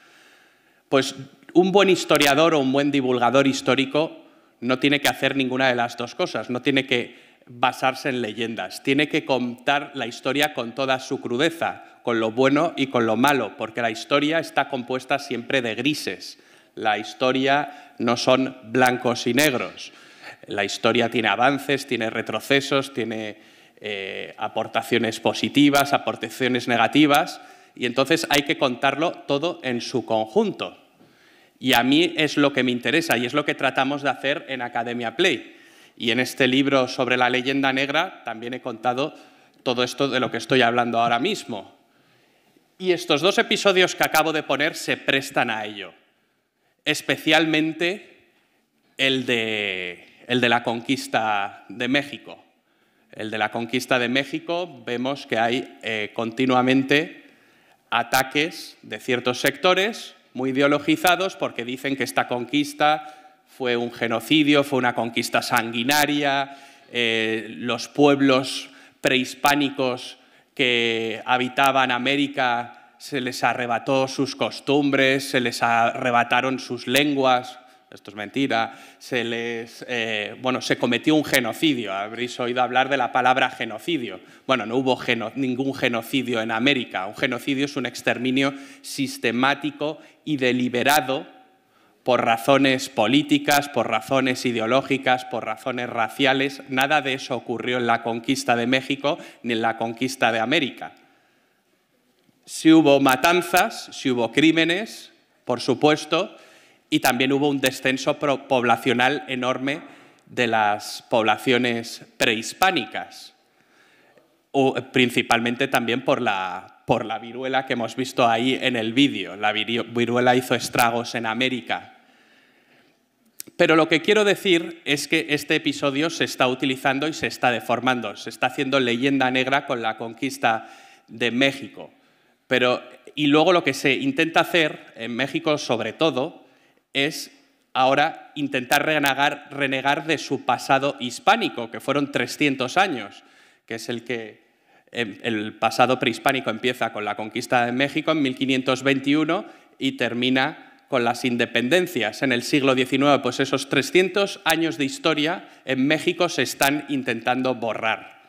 Speaker 2: Pues un buen historiador o un buen divulgador histórico no tiene que hacer ninguna de las dos cosas, no tiene que basarse en leyendas, tiene que contar la historia con toda su crudeza, con lo bueno y con lo malo, porque la historia está compuesta siempre de grises. La historia no son blancos y negros. La historia tiene avances, tiene retrocesos, tiene aportaciones positivas, aportaciones negativas, y entonces hay que contarlo todo en su conjunto. Y a mí es lo que me interesa y es lo que tratamos de hacer en Academia Play. Y en este libro sobre la leyenda negra también he contado todo esto de lo que estoy hablando ahora mismo. Y estos dos episodios que acabo de poner se prestan a ello. Especialmente el de la conquista de México. El de la conquista de México, vemos que hay continuamente ataques de ciertos sectores muy ideologizados porque dicen que esta conquista fue un genocidio, fue una conquista sanguinaria, los pueblos prehispánicos que habitaban América se les arrebató sus costumbres, se les arrebataron sus lenguas. Esto es mentira. Se cometió un genocidio. Habréis oído hablar de la palabra genocidio. Bueno, no hubo ningún genocidio en América. Un genocidio es un exterminio sistemático y deliberado por razones políticas, por razones ideológicas, por razones raciales. Nada de eso ocurrió en la conquista de México ni en la conquista de América. Sí hubo matanzas, sí hubo crímenes, por supuesto, y también hubo un descenso poblacional enorme de las poblaciones prehispánicas, principalmente también por la viruela que hemos visto ahí en el vídeo. La viruela hizo estragos en América. Pero lo que quiero decir es que este episodio se está utilizando y se está deformando. Se está haciendo leyenda negra con la conquista de México. Y luego lo que se intenta hacer en México, sobre todo, es ahora intentar renegar de su pasado hispánico, que fueron 300 años, que es el pasado prehispánico empieza con la conquista de México en 1521 y termina con las independencias en el siglo XIX. Pues esos 300 años de historia en México se están intentando borrar.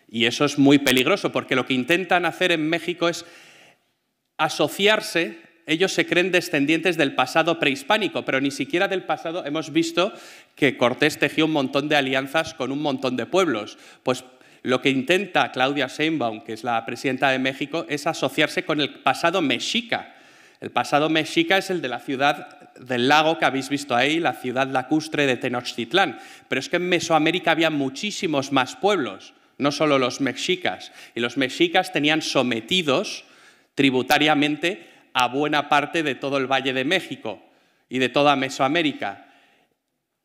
Speaker 2: Y eso es muy peligroso, porque lo que intentan hacer en México es asociarse. Ellos se creen descendientes del pasado prehispánico, pero ni siquiera del pasado. Hemos visto que Cortés tejió un montón de alianzas con un montón de pueblos. Pues lo que intenta Claudia Sheinbaum, que es la presidenta de México, es asociarse con el pasado mexica. El pasado mexica es el de la ciudad del lago que habéis visto ahí, la ciudad lacustre de Tenochtitlán. Pero es que en Mesoamérica había muchísimos más pueblos, no solo los mexicas. Y los mexicas tenían sometidos tributariamente a buena parte de todo el Valle de México y de toda Mesoamérica.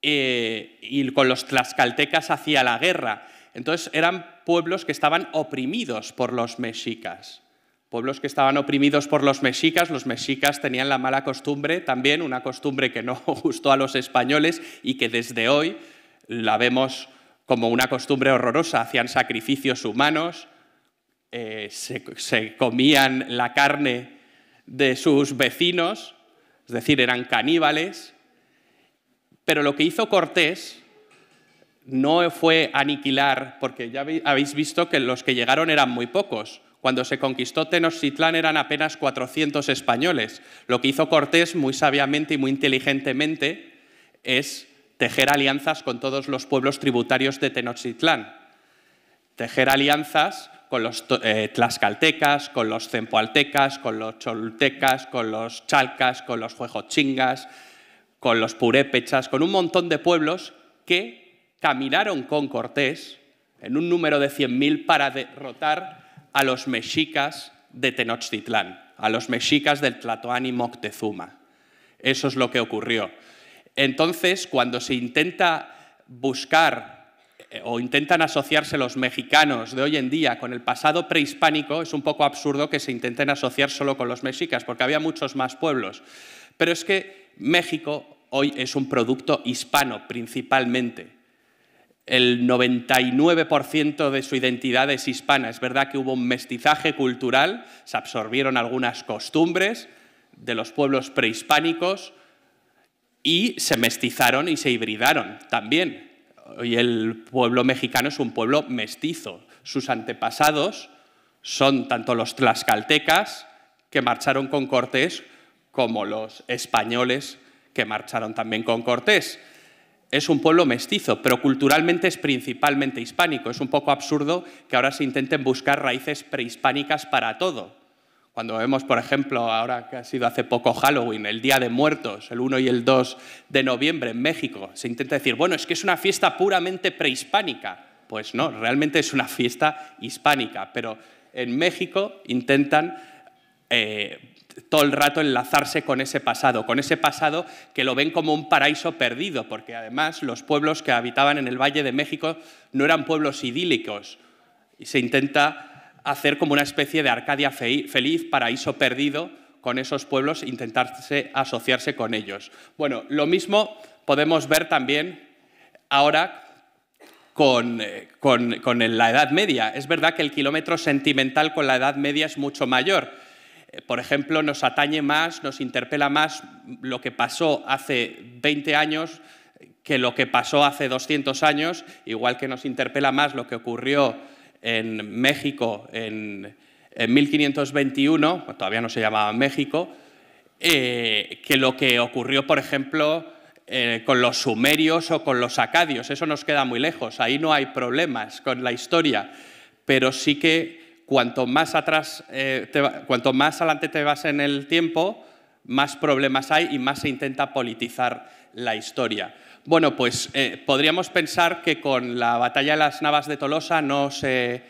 Speaker 2: Y con los tlaxcaltecas hacía la guerra. Entonces eran pueblos que estaban oprimidos por los mexicas. Pueblos que estaban oprimidos por los mexicas tenían la mala costumbre también, una costumbre que no gustó a los españoles y que desde hoy la vemos como una costumbre horrorosa. Hacían sacrificios humanos, se comían la carne de sus vecinos, es decir, eran caníbales. Pero lo que hizo Cortés no fue aniquilar, porque ya habéis visto que los que llegaron eran muy pocos. Cuando se conquistó Tenochtitlán eran apenas 400 españoles. Lo que hizo Cortés muy sabiamente y muy inteligentemente es tejer alianzas con todos los pueblos tributarios de Tenochtitlán. Tejer alianzas con los tlaxcaltecas, con los zempoaltecas, con los cholultecas, con los chalcas, con los huejotzingas, con los purépechas, con un montón de pueblos que caminaron con Cortés en un número de 100.000 para derrotar a los mexicas de Tenochtitlán, a los mexicas del Tlatoani Moctezuma. Eso es lo que ocurrió. Entonces, cuando se intenta buscar o intentan asociarse los mexicanos de hoy en día con el pasado prehispánico, es un poco absurdo que se intenten asociar solo con los mexicas, porque había muchos más pueblos. Pero es que México hoy es un producto hispano principalmente. El 99% de su identidad es hispana. Es verdad que hubo un mestizaje cultural, se absorbieron algunas costumbres de los pueblos prehispánicos y se mestizaron y se hibridaron también. Hoy el pueblo mexicano es un pueblo mestizo. Sus antepasados son tanto los tlaxcaltecas, que marcharon con Cortés, como los españoles, que marcharon también con Cortés. Es un pueblo mestizo, pero culturalmente es principalmente hispánico. Es un poco absurdo que ahora se intenten buscar raíces prehispánicas para todo. Cuando vemos, por ejemplo, ahora que ha sido hace poco Halloween, el Día de Muertos, el 1 y el 2 de noviembre en México, se intenta decir, bueno, es que es una fiesta puramente prehispánica. Pues no, realmente es una fiesta hispánica, pero en México intentan todo el rato enlazarse con ese pasado que lo ven como un paraíso perdido, porque además los pueblos que habitaban en el Valle de México no eran pueblos idílicos, y se intenta hacer como una especie de Arcadia feliz, paraíso perdido, con esos pueblos, intentarse asociarse con ellos. Bueno, lo mismo podemos ver también ahora con la Edad Media. Es verdad que el kilómetro sentimental con la Edad Media es mucho mayor. Por ejemplo, nos atañe más, nos interpela más lo que pasó hace 20 años que lo que pasó hace 200 años, igual que nos interpela más lo que ocurrió en México en 1521, todavía no se llamaba México, que lo que ocurrió, por ejemplo, con los sumerios o con los acadios. Eso nos queda muy lejos, ahí no hay problemas con la historia, pero sí que cuanto más adelante te vas en el tiempo, más problemas hay y más se intenta politizar la historia. Bueno, pues podríamos pensar que con la batalla de las Navas de Tolosa no se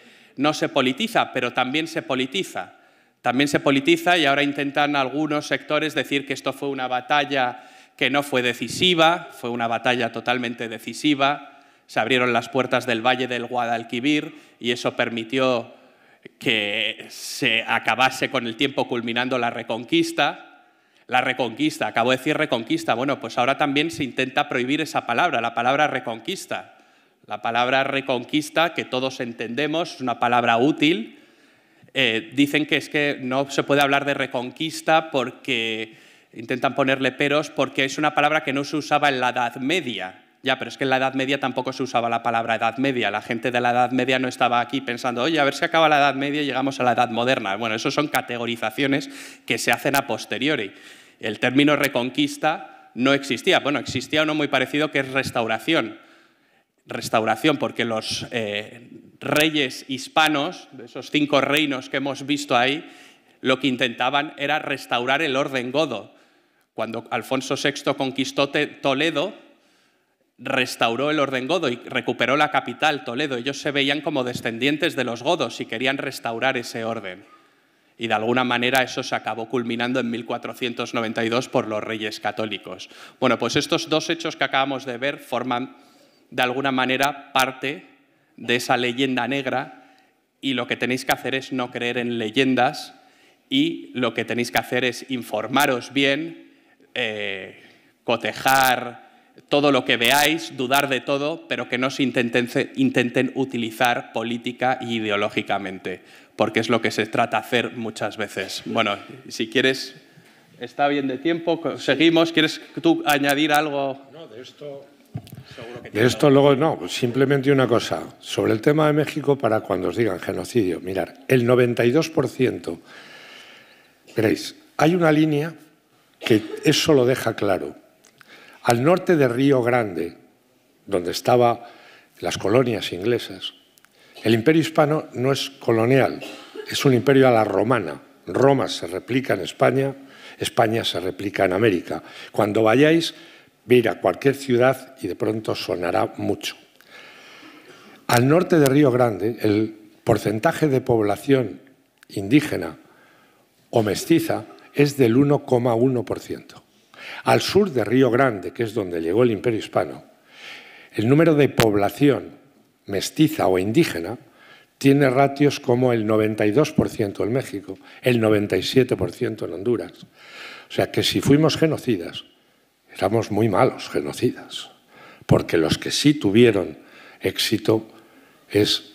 Speaker 2: politiza, pero también se politiza. También se politiza y ahora intentan algunos sectores decir que esto fue una batalla que no fue decisiva, fue una batalla totalmente decisiva. Se abrieron las puertas del Valle del Guadalquivir y eso permitió que se acabase con el tiempo culminando la Reconquista. La Reconquista, acabo de decir Reconquista, bueno, pues ahora también se intenta prohibir esa palabra, la palabra Reconquista. La palabra Reconquista, que todos entendemos, es una palabra útil. Dicen que es que no se puede hablar de Reconquista porque intentan ponerle peros, porque es una palabra que no se usaba en la Edad Media. Ya, pero es que en la Edad Media tampoco se usaba la palabra Edad Media. La gente de la Edad Media no estaba aquí pensando, oye, a ver si acaba la Edad Media y llegamos a la Edad Moderna. Bueno, eso son categorizaciones que se hacen a posteriori. El término Reconquista no existía. Bueno, existía uno muy parecido que es restauración. Restauración, porque los reyes hispanos, de esos 5 reinos que hemos visto ahí, lo que intentaban era restaurar el orden godo. Cuando Alfonso VI conquistó Toledo, restauró el orden godo y recuperó la capital, Toledo. Ellos se veían como descendientes de los godos y querían restaurar ese orden. Y de alguna manera eso se acabó culminando en 1492 por los reyes católicos. Bueno, pues estos dos hechos que acabamos de ver forman de alguna manera parte de esa leyenda negra y lo que tenéis que hacer es no creer en leyendas y lo que tenéis que hacer es informaros bien, cotejar todo lo que veáis, dudar de todo, pero que no se intenten utilizar política e ideológicamente, porque es lo que se trata de hacer muchas veces. Bueno, si quieres, está bien de tiempo, seguimos. ¿Quieres tú añadir algo?
Speaker 1: No, de esto... De esto luego no, simplemente una cosa. Sobre el tema de México, para cuando os digan genocidio, mirar, el 92%, veréis, hay una línea que eso lo deja claro. Al norte de Río Grande, donde estaban las colonias inglesas, el imperio hispano no es colonial, es un imperio a la romana. Roma se replica en España, España se replica en América. Cuando vayáis, ir a cualquier ciudad y de pronto sonará mucho. Al norte de Río Grande, el porcentaje de población indígena o mestiza es del 1,1%. Al sur de Río Grande, que es donde llegó el Imperio Hispano, el número de población mestiza o indígena tiene ratios como el 92% en México, el 97% en Honduras. O sea que si fuimos genocidas, éramos muy malos genocidas, porque los que sí tuvieron éxito es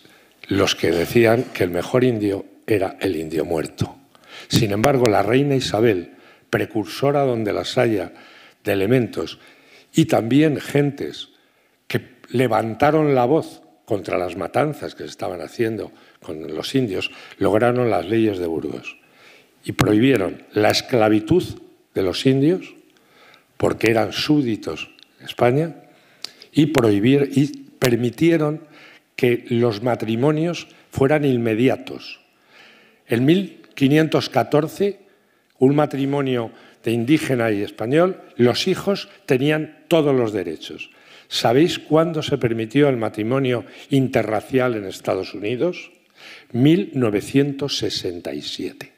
Speaker 1: los que decían que el mejor indio era el indio muerto. Sin embargo, la reina Isabel, precursora donde las haya de elementos, y también gentes que levantaron la voz contra las matanzas que se estaban haciendo con los indios, lograron las leyes de Burgos y prohibieron la esclavitud de los indios, porque eran súbditos de España, y permitieron que los matrimonios fueran inmediatos. En 1514, un matrimonio de indígena y español, los hijos tenían todos los derechos. ¿Sabéis cuándo se permitió el matrimonio interracial en Estados Unidos? 1967.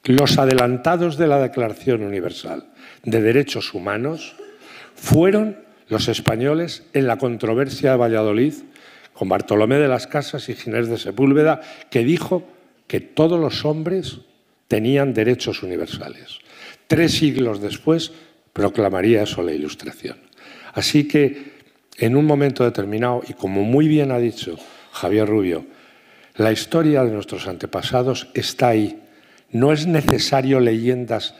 Speaker 1: Los adelantados de la Declaración Universal de Derechos Humanos fueron los españoles en la controversia de Valladolid con Bartolomé de las Casas y Ginés de Sepúlveda, que dijo que todos los hombres tenían derechos universales. 3 siglos después proclamaría eso la Ilustración. Así que, en un momento determinado, y como muy bien ha dicho Javier Rubio, la historia de nuestros antepasados está ahí. No es necesario leyendas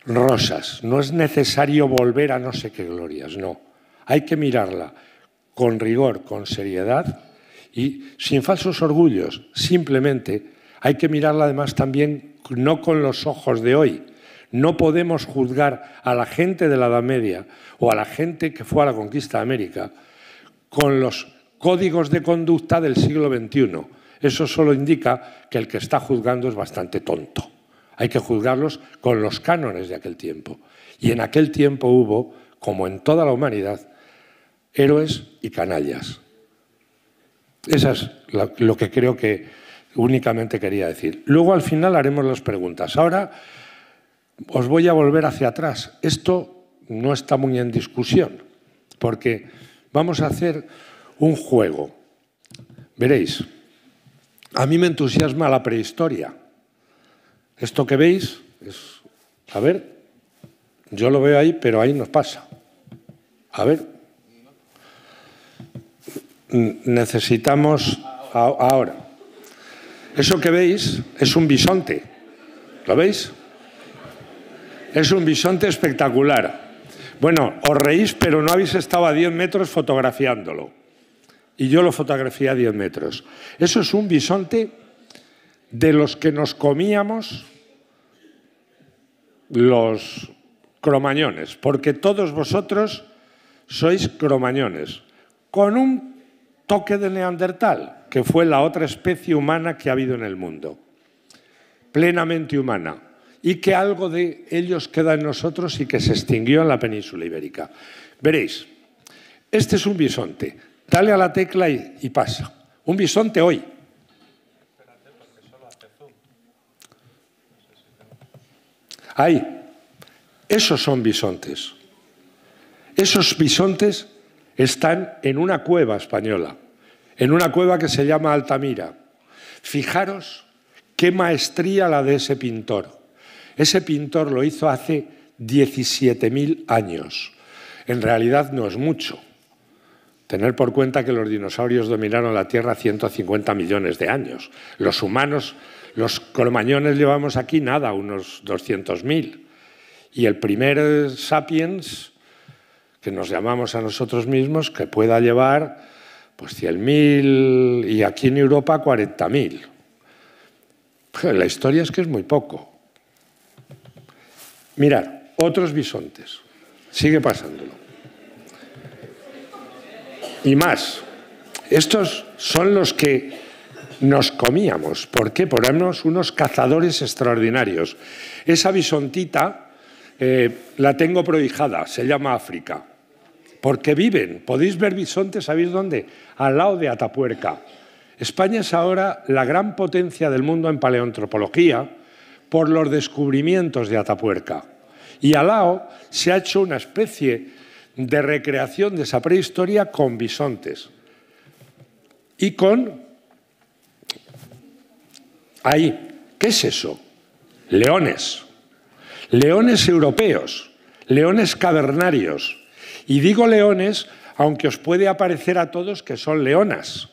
Speaker 1: rosas, no es necesario volver a no sé qué glorias, no. Hay que mirarla con rigor, con seriedad y sin falsos orgullos. Simplemente hay que mirarla además también no con los ojos de hoy. No podemos juzgar a la gente de la Edad Media o a la gente que fue a la conquista de América con los códigos de conducta del siglo XXI. Eso solo indica que el que está juzgando es bastante tonto. Hay que juzgarlos con los cánones de aquel tiempo. Y en aquel tiempo hubo, como en toda la humanidad, héroes y canallas. Eso es lo que creo que únicamente quería decir. Luego, al final, haremos las preguntas. Ahora os voy a volver hacia atrás. Esto no está muy en discusión, porque vamos a hacer un juego. Veréis, a mí me entusiasma la prehistoria. Esto que veis es... A ver, yo lo veo ahí, pero ahí nos pasa. A ver. Necesitamos... Ahora. Eso que veis es un bisonte. ¿Lo veis? Es un bisonte espectacular. Bueno, os reís, pero no habéis estado a 10 metros fotografiándolo. Y yo lo fotografié a 10 metros. Eso es un bisonte de los que nos comíamos los cromañones, porque todos vosotros sois cromañones, con un toque de neandertal, que fue la otra especie humana que ha habido en el mundo, plenamente humana, y que algo de ellos queda en nosotros y que se extinguió en la península ibérica. Veréis, este es un bisonte. Dale a la tecla y pasa. Un bisonte hoy. Ahí. Esos son bisontes. Esos bisontes están en una cueva española, en una cueva que se llama Altamira. Fijaros qué maestría la de ese pintor. Ese pintor lo hizo hace 17.000 años. En realidad no es mucho. Tener por cuenta que los dinosaurios dominaron la Tierra 150 millones de años. Los humanos, los cromañones, llevamos aquí nada, unos 200.000. Y el primer sapiens, que nos llamamos a nosotros mismos, que pueda llevar pues 100.000 y aquí en Europa 40.000. La historia es que es muy poco. Mirad, otros bisontes. Sigue pasándolo. Y más. Estos son los que nos comíamos. ¿Por qué? Por éramos unos cazadores extraordinarios. Esa bisontita la tengo prohijada, se llama África. Porque viven. Podéis ver bisontes, ¿sabéis dónde? Al lado de Atapuerca. España es ahora la gran potencia del mundo en paleoantropología por los descubrimientos de Atapuerca. Y al lado se ha hecho una especie de recreación de esa prehistoria con bisontes. Y con... ahí, ¿qué es eso? Leones. Leones europeos, leones cavernarios. Y digo leones, aunque os puede parecer a todos que son leonas.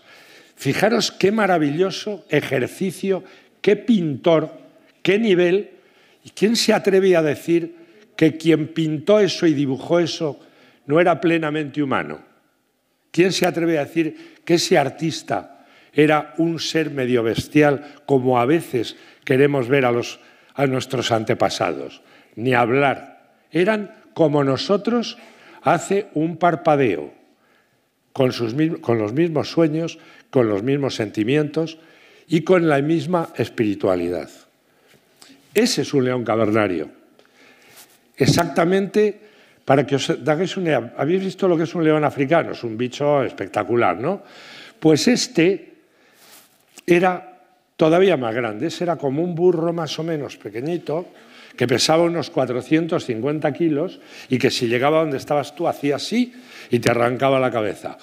Speaker 1: Fijaros qué maravilloso ejercicio, qué pintor, qué nivel. ¿Y quién se atreve a decir que quien pintó eso y dibujó eso no era plenamente humano? ¿Quién se atreve a decir que ese artista era un ser medio bestial, como a veces queremos ver a nuestros antepasados? Ni hablar. Eran como nosotros hace un parpadeo, con los mismos sueños, con los mismos sentimientos y con la misma espiritualidad. Ese es un león cavernario. Exactamente, para que os hagáis una idea, ¿habéis visto lo que es un león africano? Es un bicho espectacular, ¿no? Pues este era todavía más grande. Ese era como un burro más o menos pequeñito, que pesaba unos 450 kilos y que si llegaba donde estabas tú hacía así y te arrancaba la cabeza.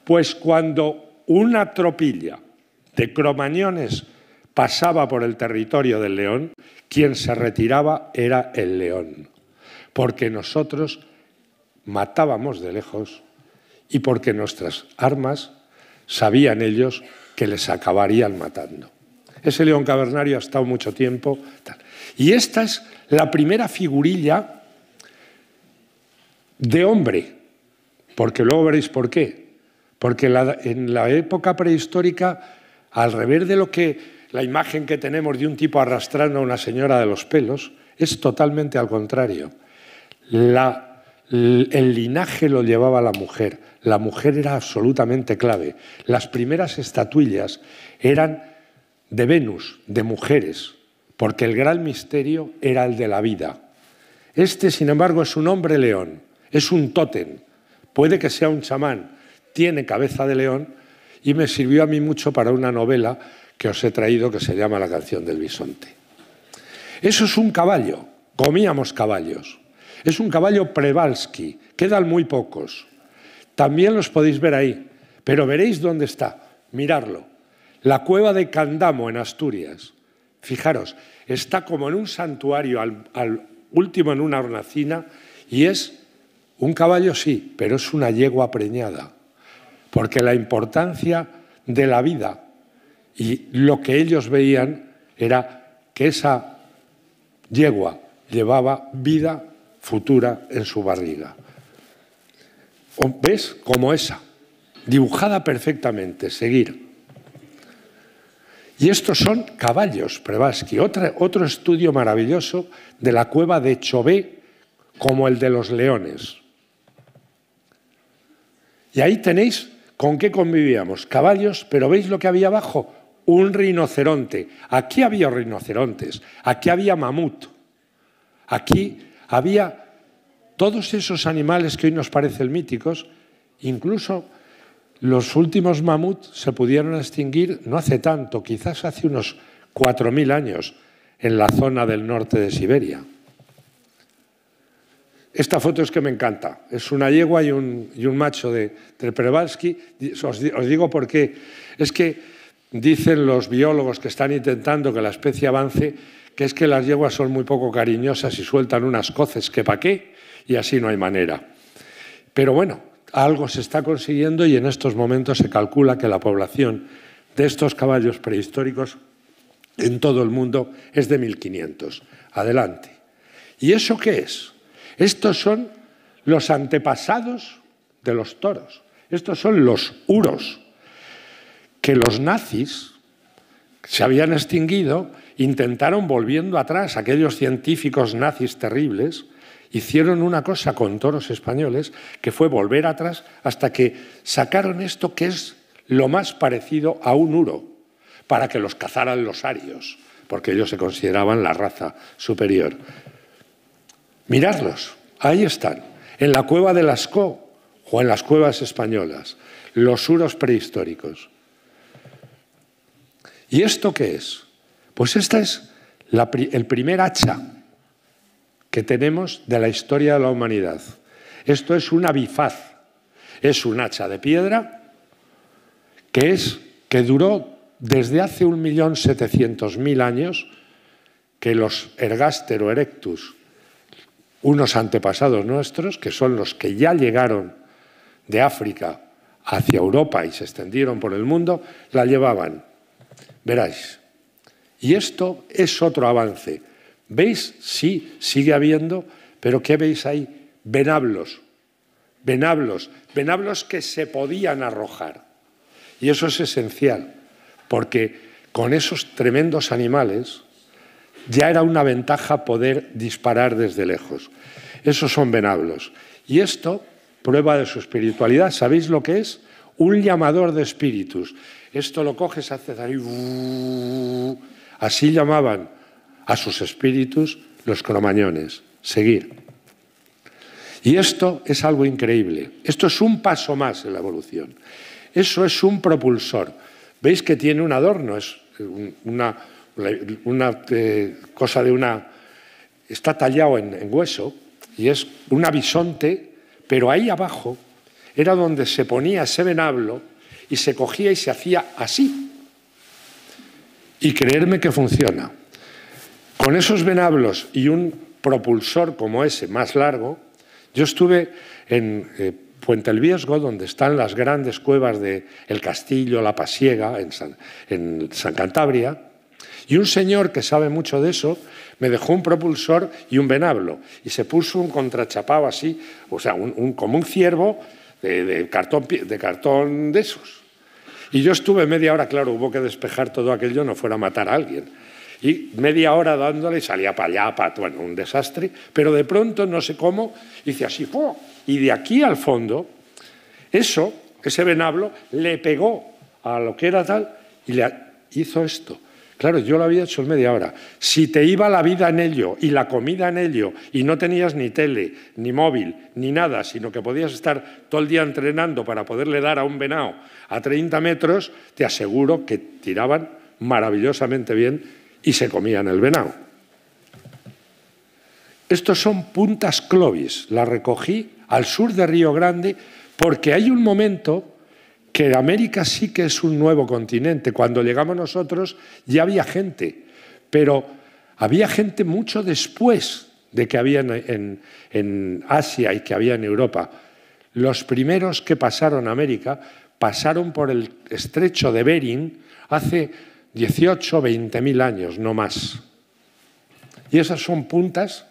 Speaker 1: Pues cuando una tropilla de cromañones pasaba por el territorio del león, quien se retiraba era el león, porque nosotros matábamos de lejos y porque nuestras armas sabían ellos que les acabarían matando. Ese león cavernario ha estado mucho tiempo. Y esta es la primera figurilla de hombre, porque luego veréis por qué. Porque en la época prehistórica, al revés de lo que la imagen que tenemos de un tipo arrastrando a una señora de los pelos, es totalmente al contrario. El linaje lo llevaba la mujer. La mujer era absolutamente clave. Las primeras estatuillas eran de Venus, de mujeres, porque el gran misterio era el de la vida. Este, sin embargo, es un hombre león, es un tótem, puede que sea un chamán, tiene cabeza de león y me sirvió a mí mucho para una novela que os he traído que se llama La canción del bisonte. Eso es un caballo, comíamos caballos. Es un caballo Przewalski, quedan muy pocos. También los podéis ver ahí, pero veréis dónde está, miradlo. La cueva de Candamo, en Asturias. Fijaros, está como en un santuario, al último en una hornacina, y es un caballo, sí, pero es una yegua preñada. Porque la importancia de la vida y lo que ellos veían era que esa yegua llevaba vida futura en su barriga. ¿Ves? Como esa, dibujada perfectamente, seguir. Y estos son caballos, Przewalski, otro estudio maravilloso de la cueva de Chauvet, como el de los leones. Y ahí tenéis con qué convivíamos, caballos, pero ¿veis lo que había abajo? Un rinoceronte. Aquí había rinocerontes, aquí había mamut, aquí había todos esos animales que hoy nos parecen míticos, incluso los últimos mamuts se pudieron extinguir no hace tanto, quizás hace unos 4.000 años, en la zona del norte de Siberia. Esta foto es que me encanta. Es una yegua y un macho de Przewalski. Os digo por qué. Es que dicen los biólogos que están intentando que la especie avance que es que las yeguas son muy poco cariñosas y sueltan unas coces que pa' qué, y así no hay manera. Pero bueno, algo se está consiguiendo y en estos momentos se calcula que la población de estos caballos prehistóricos en todo el mundo es de 1.500. Adelante. ¿Y eso qué es? Estos son los antepasados de los toros. Estos son los uros, que los nazis se habían extinguido, intentaron volviendo atrás, aquellos científicos nazis terribles, hicieron una cosa con toros españoles que fue volver atrás hasta que sacaron esto que es lo más parecido a un uro, para que los cazaran los arios, porque ellos se consideraban la raza superior. Miradlos, ahí están, en la cueva de Lascaux, o en las cuevas españolas, los suros prehistóricos. ¿Y esto qué es? Pues esta es el primer hacha que tenemos de la historia de la humanidad. Esto es una bifaz, es un hacha de piedra que duró desde hace 1.700.000 años, que los Ergaster o Erectus, unos antepasados nuestros, que son los que ya llegaron de África hacia Europa y se extendieron por el mundo, la llevaban. Veráis. Y esto es otro avance. ¿Veis? Sí, sigue habiendo, pero ¿qué veis ahí? Venablos. Venablos que se podían arrojar. Y eso es esencial, porque con esos tremendos animales ya era una ventaja poder disparar desde lejos. Esos son venablos. Y esto, prueba de su espiritualidad, ¿sabéis lo que es? Un llamador de espíritus. Esto lo coges, haces ahí... Así llamaban a sus espíritus los cromañones. Seguir. Y esto es algo increíble. Esto es un paso más en la evolución. Eso es un propulsor. ¿Veis que tiene un adorno? Es una cosa de una... Está tallado en hueso y es una bisonte, pero ahí abajo era donde se ponía ese venablo y se cogía y se hacía así. Y creerme que funciona. Con esos venablos y un propulsor como ese, más largo, yo estuve en Puente el Viesgo, donde están las grandes cuevas de El Castillo, La Pasiega, en San Cantabria, y un señor que sabe mucho de eso me dejó un propulsor y un venablo, y se puso un contrachapado así, o sea, como un ciervo de cartón de esos. Y yo estuve media hora, claro, hubo que despejar todo aquello, no fuera a matar a alguien. Y media hora dándole y salía para allá, bueno, un desastre, pero de pronto, no sé cómo, hice así, ¡pum! Y de aquí al fondo, ese venablo, le pegó a lo que era tal y le hizo esto. Claro, yo lo había hecho en media hora. Si te iba la vida en ello y la comida en ello y no tenías ni tele, ni móvil, ni nada, sino que podías estar todo el día entrenando para poderle dar a un venado a 30 metros, te aseguro que tiraban maravillosamente bien y se comían el venado. Estos son puntas Clovis, las recogí al sur de Río Grande porque hay un momento que América sí que es un nuevo continente. Cuando llegamos nosotros ya había gente, pero había gente mucho después de que había en Asia y que había en Europa. Los primeros que pasaron a América pasaron por el estrecho de Bering hace 18 o 20.000 años, no más. Y esas son puntas,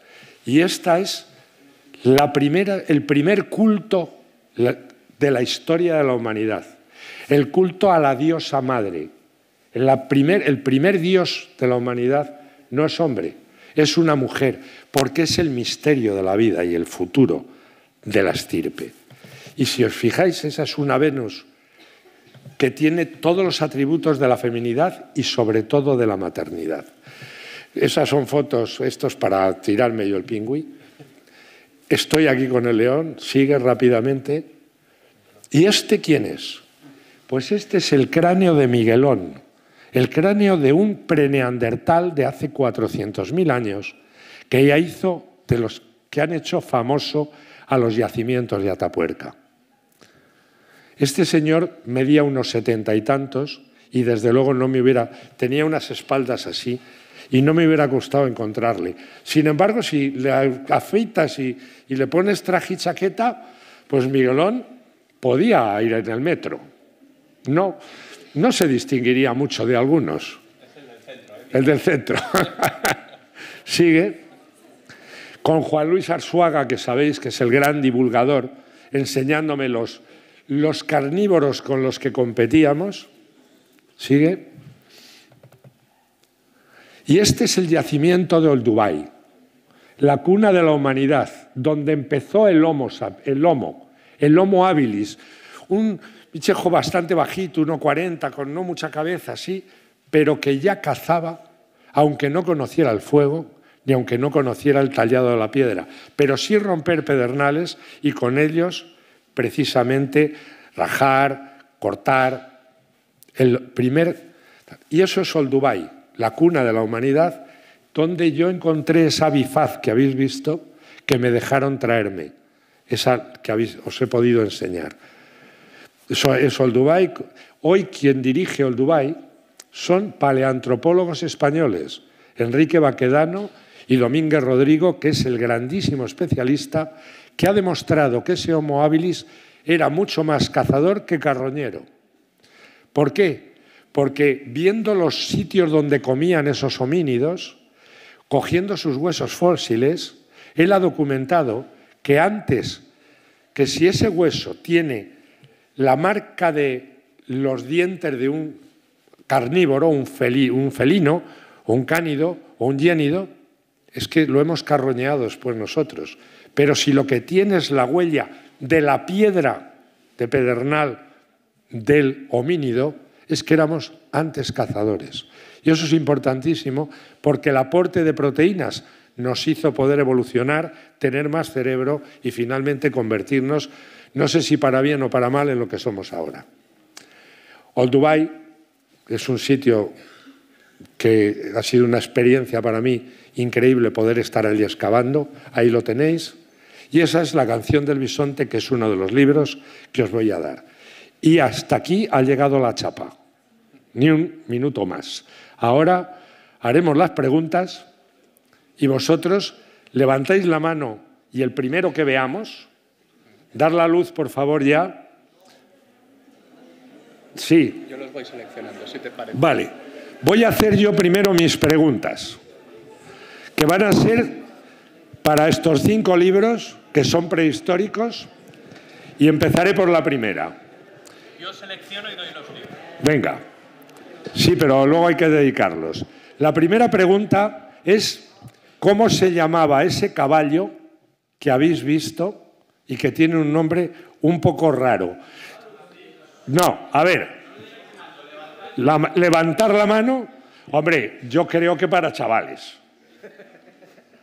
Speaker 1: y esta es el primer culto de la historia de la humanidad. El culto a la diosa madre. El primer dios de la humanidad no es hombre, es una mujer, porque es el misterio de la vida y el futuro de la estirpe. Y si os fijáis, esa es una Venus que tiene todos los atributos de la feminidad y sobre todo de la maternidad. Esas son fotos, estos para tirarme yo el pingüí. Estoy aquí con el león, sigue rápidamente. ¿Y este quién es? Pues este es el cráneo de Miguelón, el cráneo de un preneandertal de hace 400.000 años, que ya hizo de los que han hecho famoso a los yacimientos de Atapuerca. Este señor medía unos 70 y tantos y desde luego tenía unas espaldas así y no me hubiera gustado encontrarle. Sin embargo, si le afeitas y le pones traje y chaqueta, pues Miguelón podía ir en el metro. No se distinguiría mucho de algunos. Es el del centro. Sigue. Con Juan Luis Arzuaga, que sabéis que es el gran divulgador, enseñándome los carnívoros con los que competíamos. Sigue. Y este es el yacimiento de Olduvai, la cuna de la humanidad, donde empezó el Homo habilis, un bichejo bastante bajito, 1,40, con no mucha cabeza, sí, pero que ya cazaba, aunque no conociera el fuego, ni aunque no conociera el tallado de la piedra, pero sí romper pedernales y con ellos precisamente rajar, cortar. Y eso es Olduvai, la cuna de la humanidad, donde yo encontré esa bifaz que habéis visto, que me dejaron traerme, esa que os he podido enseñar. Eso es Olduvai. Hoy quien dirige Olduvai son paleantropólogos españoles, Enrique Baquedano y Domínguez Rodrigo, que es el grandísimo especialista que ha demostrado que ese Homo habilis era mucho más cazador que carroñero. ¿Por qué? Porque viendo los sitios donde comían esos homínidos, cogiendo sus huesos fósiles, él ha documentado que antes, que si ese hueso tiene la marca de los dientes de un carnívoro, un felino, o un cánido, o un hiénido, es que lo hemos carroñeado después nosotros. Pero si lo que tiene es la huella de la piedra de pedernal del homínido, es que éramos antes cazadores. Y eso es importantísimo porque el aporte de proteínas nos hizo poder evolucionar, tener más cerebro y finalmente convertirnos, no sé si para bien o para mal, en lo que somos ahora. Olduvai es un sitio que ha sido una experiencia para mí increíble poder estar allí excavando, ahí lo tenéis. Y esa es la canción del bisonte, que es uno de los libros que os voy a dar. Y hasta aquí ha llegado la chapa, ni un minuto más. Ahora haremos las preguntas y vosotros levantáis la mano y el primero que veamos, dar la luz por favor ya. Sí.
Speaker 2: Yo los voy seleccionando, si te parece.
Speaker 1: Vale. Voy a hacer yo primero mis preguntas, que van a ser para estos 5 libros, que son prehistóricos, y empezaré por la primera.
Speaker 6: Yo selecciono y doy los libros.
Speaker 1: Venga. Sí, pero luego hay que dedicarlos. La primera pregunta es ¿cómo se llamaba ese caballo que habéis visto y que tiene un nombre un poco raro? No, a ver. Levantar la mano, hombre, yo creo que para chavales.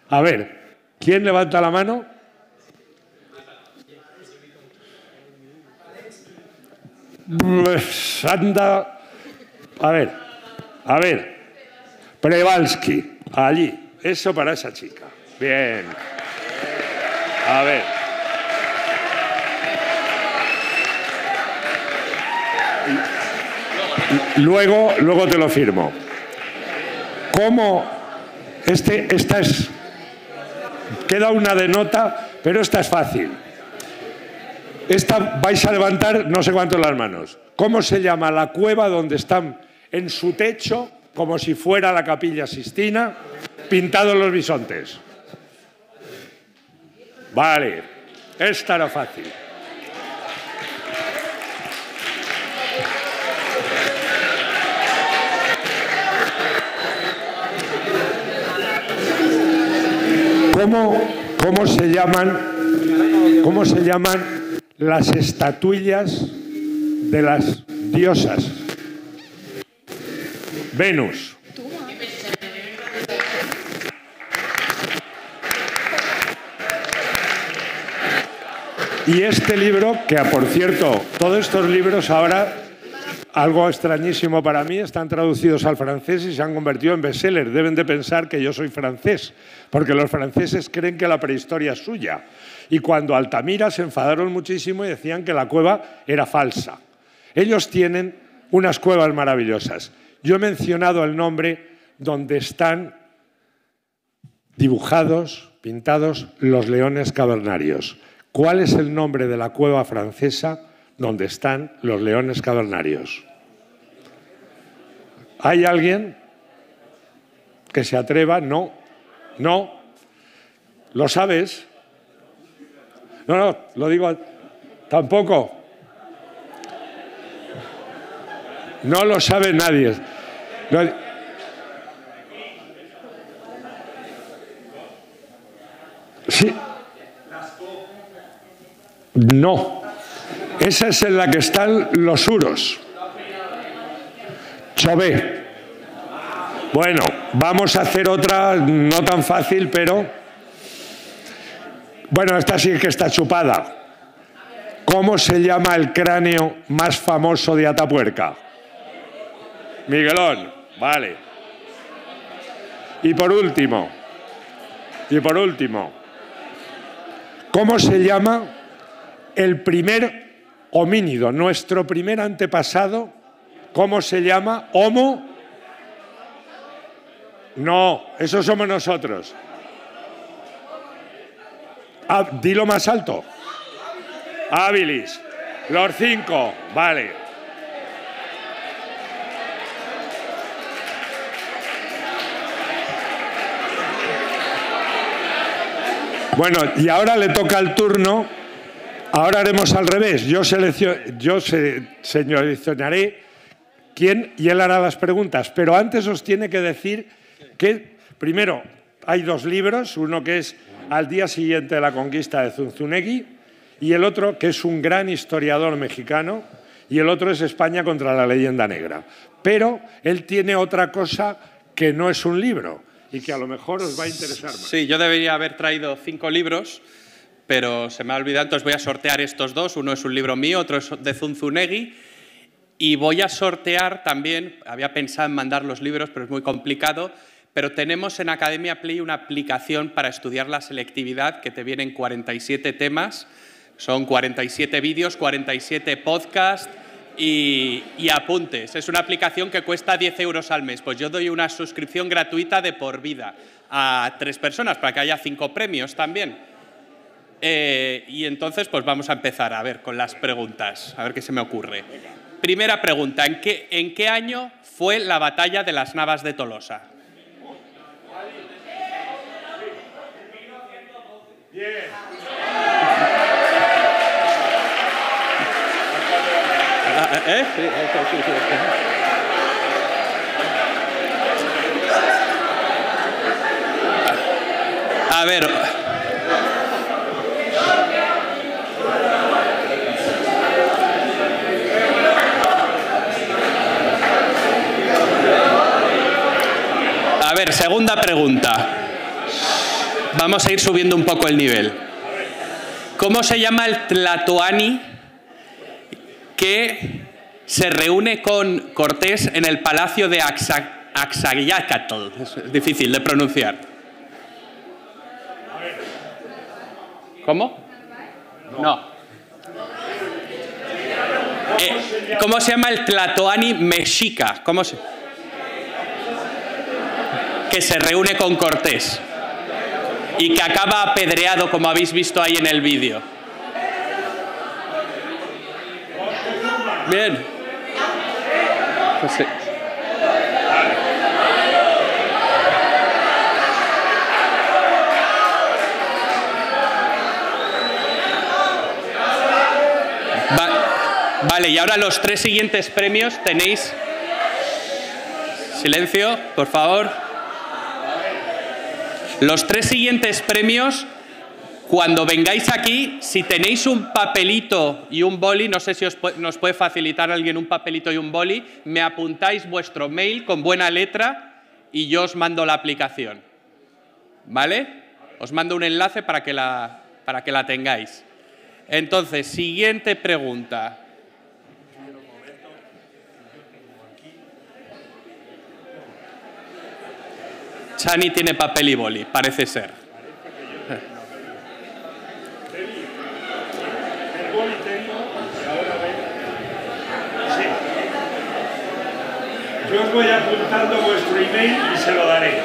Speaker 1: A ver, ¿quién levanta la mano? Anda, a ver, Przewalski, allí, eso para esa chica. Bien. A ver. Luego te lo firmo. ¿Cómo? Esta es... Queda una de nota, pero esta es fácil. Esta vais a levantar no sé cuánto las manos. ¿Cómo se llama la cueva donde están en su techo, como si fuera la Capilla Sixtina, pintados los bisontes? Vale, esta era fácil. ¿Cómo se llaman las estatuillas de las diosas? Venus. Y este libro, que por cierto, todos estos libros ahora, algo extrañísimo para mí, están traducidos al francés y se han convertido en bestsellers. Deben de pensar que yo soy francés, porque los franceses creen que la prehistoria es suya. Y cuando Altamira se enfadaron muchísimo y decían que la cueva era falsa. Ellos tienen unas cuevas maravillosas. Yo he mencionado el nombre donde están dibujados, pintados, los leones cavernarios. ¿Cuál es el nombre de la cueva francesa donde están los leones cavernarios? ¿Hay alguien que se atreva? No. ¿No? ¿Lo sabes? No, lo digo tampoco. No lo sabe nadie. Sí. No. Esa es en la que están los Uros. Chauvet. Bueno, vamos a hacer otra, no tan fácil, pero... Bueno, esta sí que está chupada. ¿Cómo se llama el cráneo más famoso de Atapuerca? Miguelón, vale. Y por último, ¿cómo se llama el primer homínido, nuestro primer antepasado? ¿Cómo se llama? ¿Homo? No, eso somos nosotros. Ah, dilo más alto. Habilis. Los 5, vale. Bueno, y ahora le toca el turno. Ahora haremos al revés. Yo seleccionaré quién y él hará las preguntas. Pero antes os tiene que decir que, primero, hay 2 libros. Uno que es Al día siguiente de la conquista de Zunzunegui y el otro que es un gran historiador mexicano y el otro es España contra la leyenda negra. Pero él tiene otra cosa que no es un libro y que a lo mejor os va a interesar más.
Speaker 2: Sí, yo debería haber traído 5 libros, pero se me ha olvidado, entonces voy a sortear estos 2. Uno es un libro mío, otro es de Zunzunegui. Y voy a sortear también, había pensado en mandar los libros, pero es muy complicado, pero tenemos en Academia Play una aplicación para estudiar la selectividad que te vienen 47 temas, son 47 vídeos, 47 podcasts y apuntes. Es una aplicación que cuesta 10 € al mes. Pues yo doy una suscripción gratuita de por vida a 3 personas para que haya 5 premios también. Y entonces pues vamos a empezar a ver con las preguntas, a ver qué se me ocurre. Primera pregunta, ¿en qué año fue la batalla de las Navas de Tolosa? ¿Eh? A ver. A ver, segunda pregunta. Vamos a ir subiendo un poco el nivel. ¿Cómo se llama el tlatoani que se reúne con Cortés en el palacio de Axayácatl? Es difícil de pronunciar. ¿Cómo? No. ¿Cómo se llama el tlatoani mexica? ¿Cómo se...? Que se reúne con Cortés y que acaba apedreado, como habéis visto ahí en el vídeo. Bien. Pues sí. Vale, y ahora los 3 siguientes premios tenéis... Silencio, por favor. Los 3 siguientes premios, cuando vengáis aquí, si tenéis un papelito y un boli, no sé si nos puede facilitar alguien un papelito y un boli, me apuntáis vuestro mail con buena letra y yo os mando la aplicación. ¿Vale? Os mando un enlace para que la tengáis. Entonces, siguiente pregunta. Chani tiene papel y boli, parece ser.
Speaker 1: Yo os voy apuntando vuestro email y se lo daré.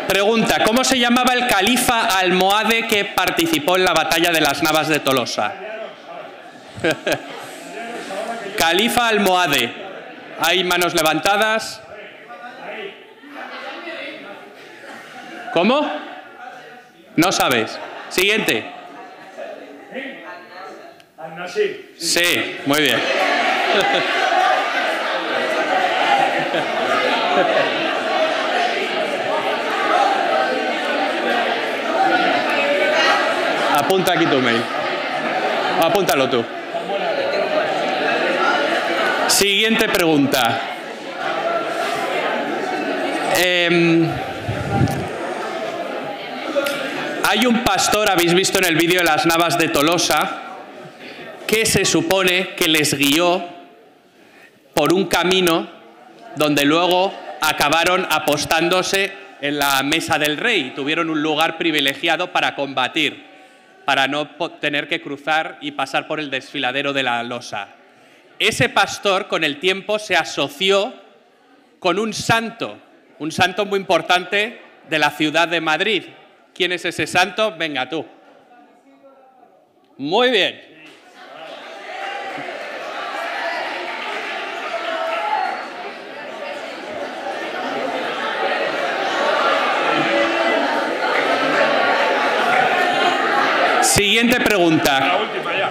Speaker 2: Pregunta, ¿cómo se llamaba el califa almohade que participó en la batalla de las Navas de Tolosa? Califa almohade. Hay manos levantadas. ¿Cómo? No sabes. Siguiente. Sí, muy bien. Apunta aquí tu mail. Apúntalo tú. Siguiente pregunta. Hay un pastor, habéis visto en el vídeo de las Navas de Tolosa, que se supone que les guió por un camino donde luego acabaron apostándose en la mesa del rey. Tuvieron un lugar privilegiado para combatir, para no tener que cruzar y pasar por el desfiladero de la losa. Ese pastor con el tiempo se asoció con un santo muy importante de la ciudad de Madrid. ¿Quién es ese santo? Venga tú. Muy bien. Siguiente pregunta.
Speaker 7: La última ya.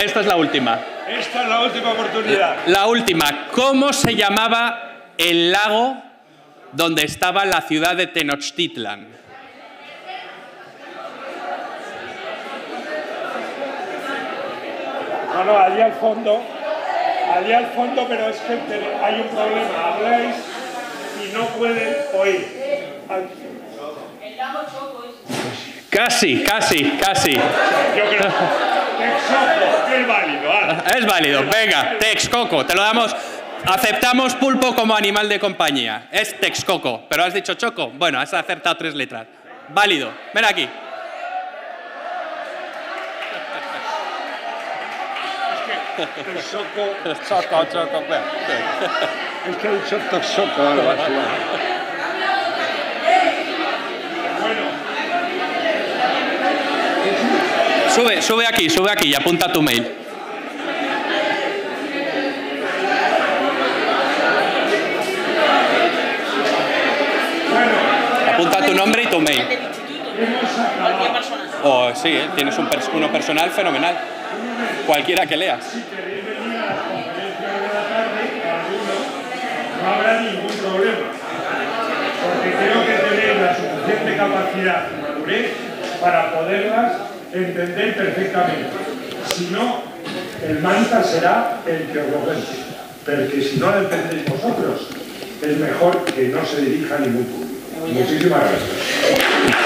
Speaker 2: Esta es la última.
Speaker 7: Esta es la última oportunidad.
Speaker 2: La última. ¿Cómo se llamaba el lago donde estaba la ciudad de Tenochtitlan?
Speaker 7: No, allí al fondo, pero es que hay un problema. Habláis y no pueden oír.
Speaker 8: El lago Choco es...
Speaker 2: Casi.
Speaker 7: Yo creo. Texcoco, es válido.
Speaker 2: Es válido, venga, Texcoco, te lo damos. Aceptamos pulpo como animal de compañía. Es Texcoco, pero has dicho choco. Bueno, has acertado 3 letras. Válido, ven aquí.
Speaker 1: Choco. Es que ha dicho Texcoco algo así.
Speaker 2: Sube aquí y apunta tu mail. Apunta tu nombre y tu mail.
Speaker 8: Cualquier persona.
Speaker 2: Oh, sí, tienes uno personal fenomenal. Cualquiera que leas.
Speaker 7: No habrá ningún problema, porque creo que tenéis la suficiente capacidad y madurez para poderlas entender perfectamente. Si no, el manta será el que os lo cuente, porque si no lo entendéis vosotros, es mejor que no se dirija a ningún público. Muchísimas gracias.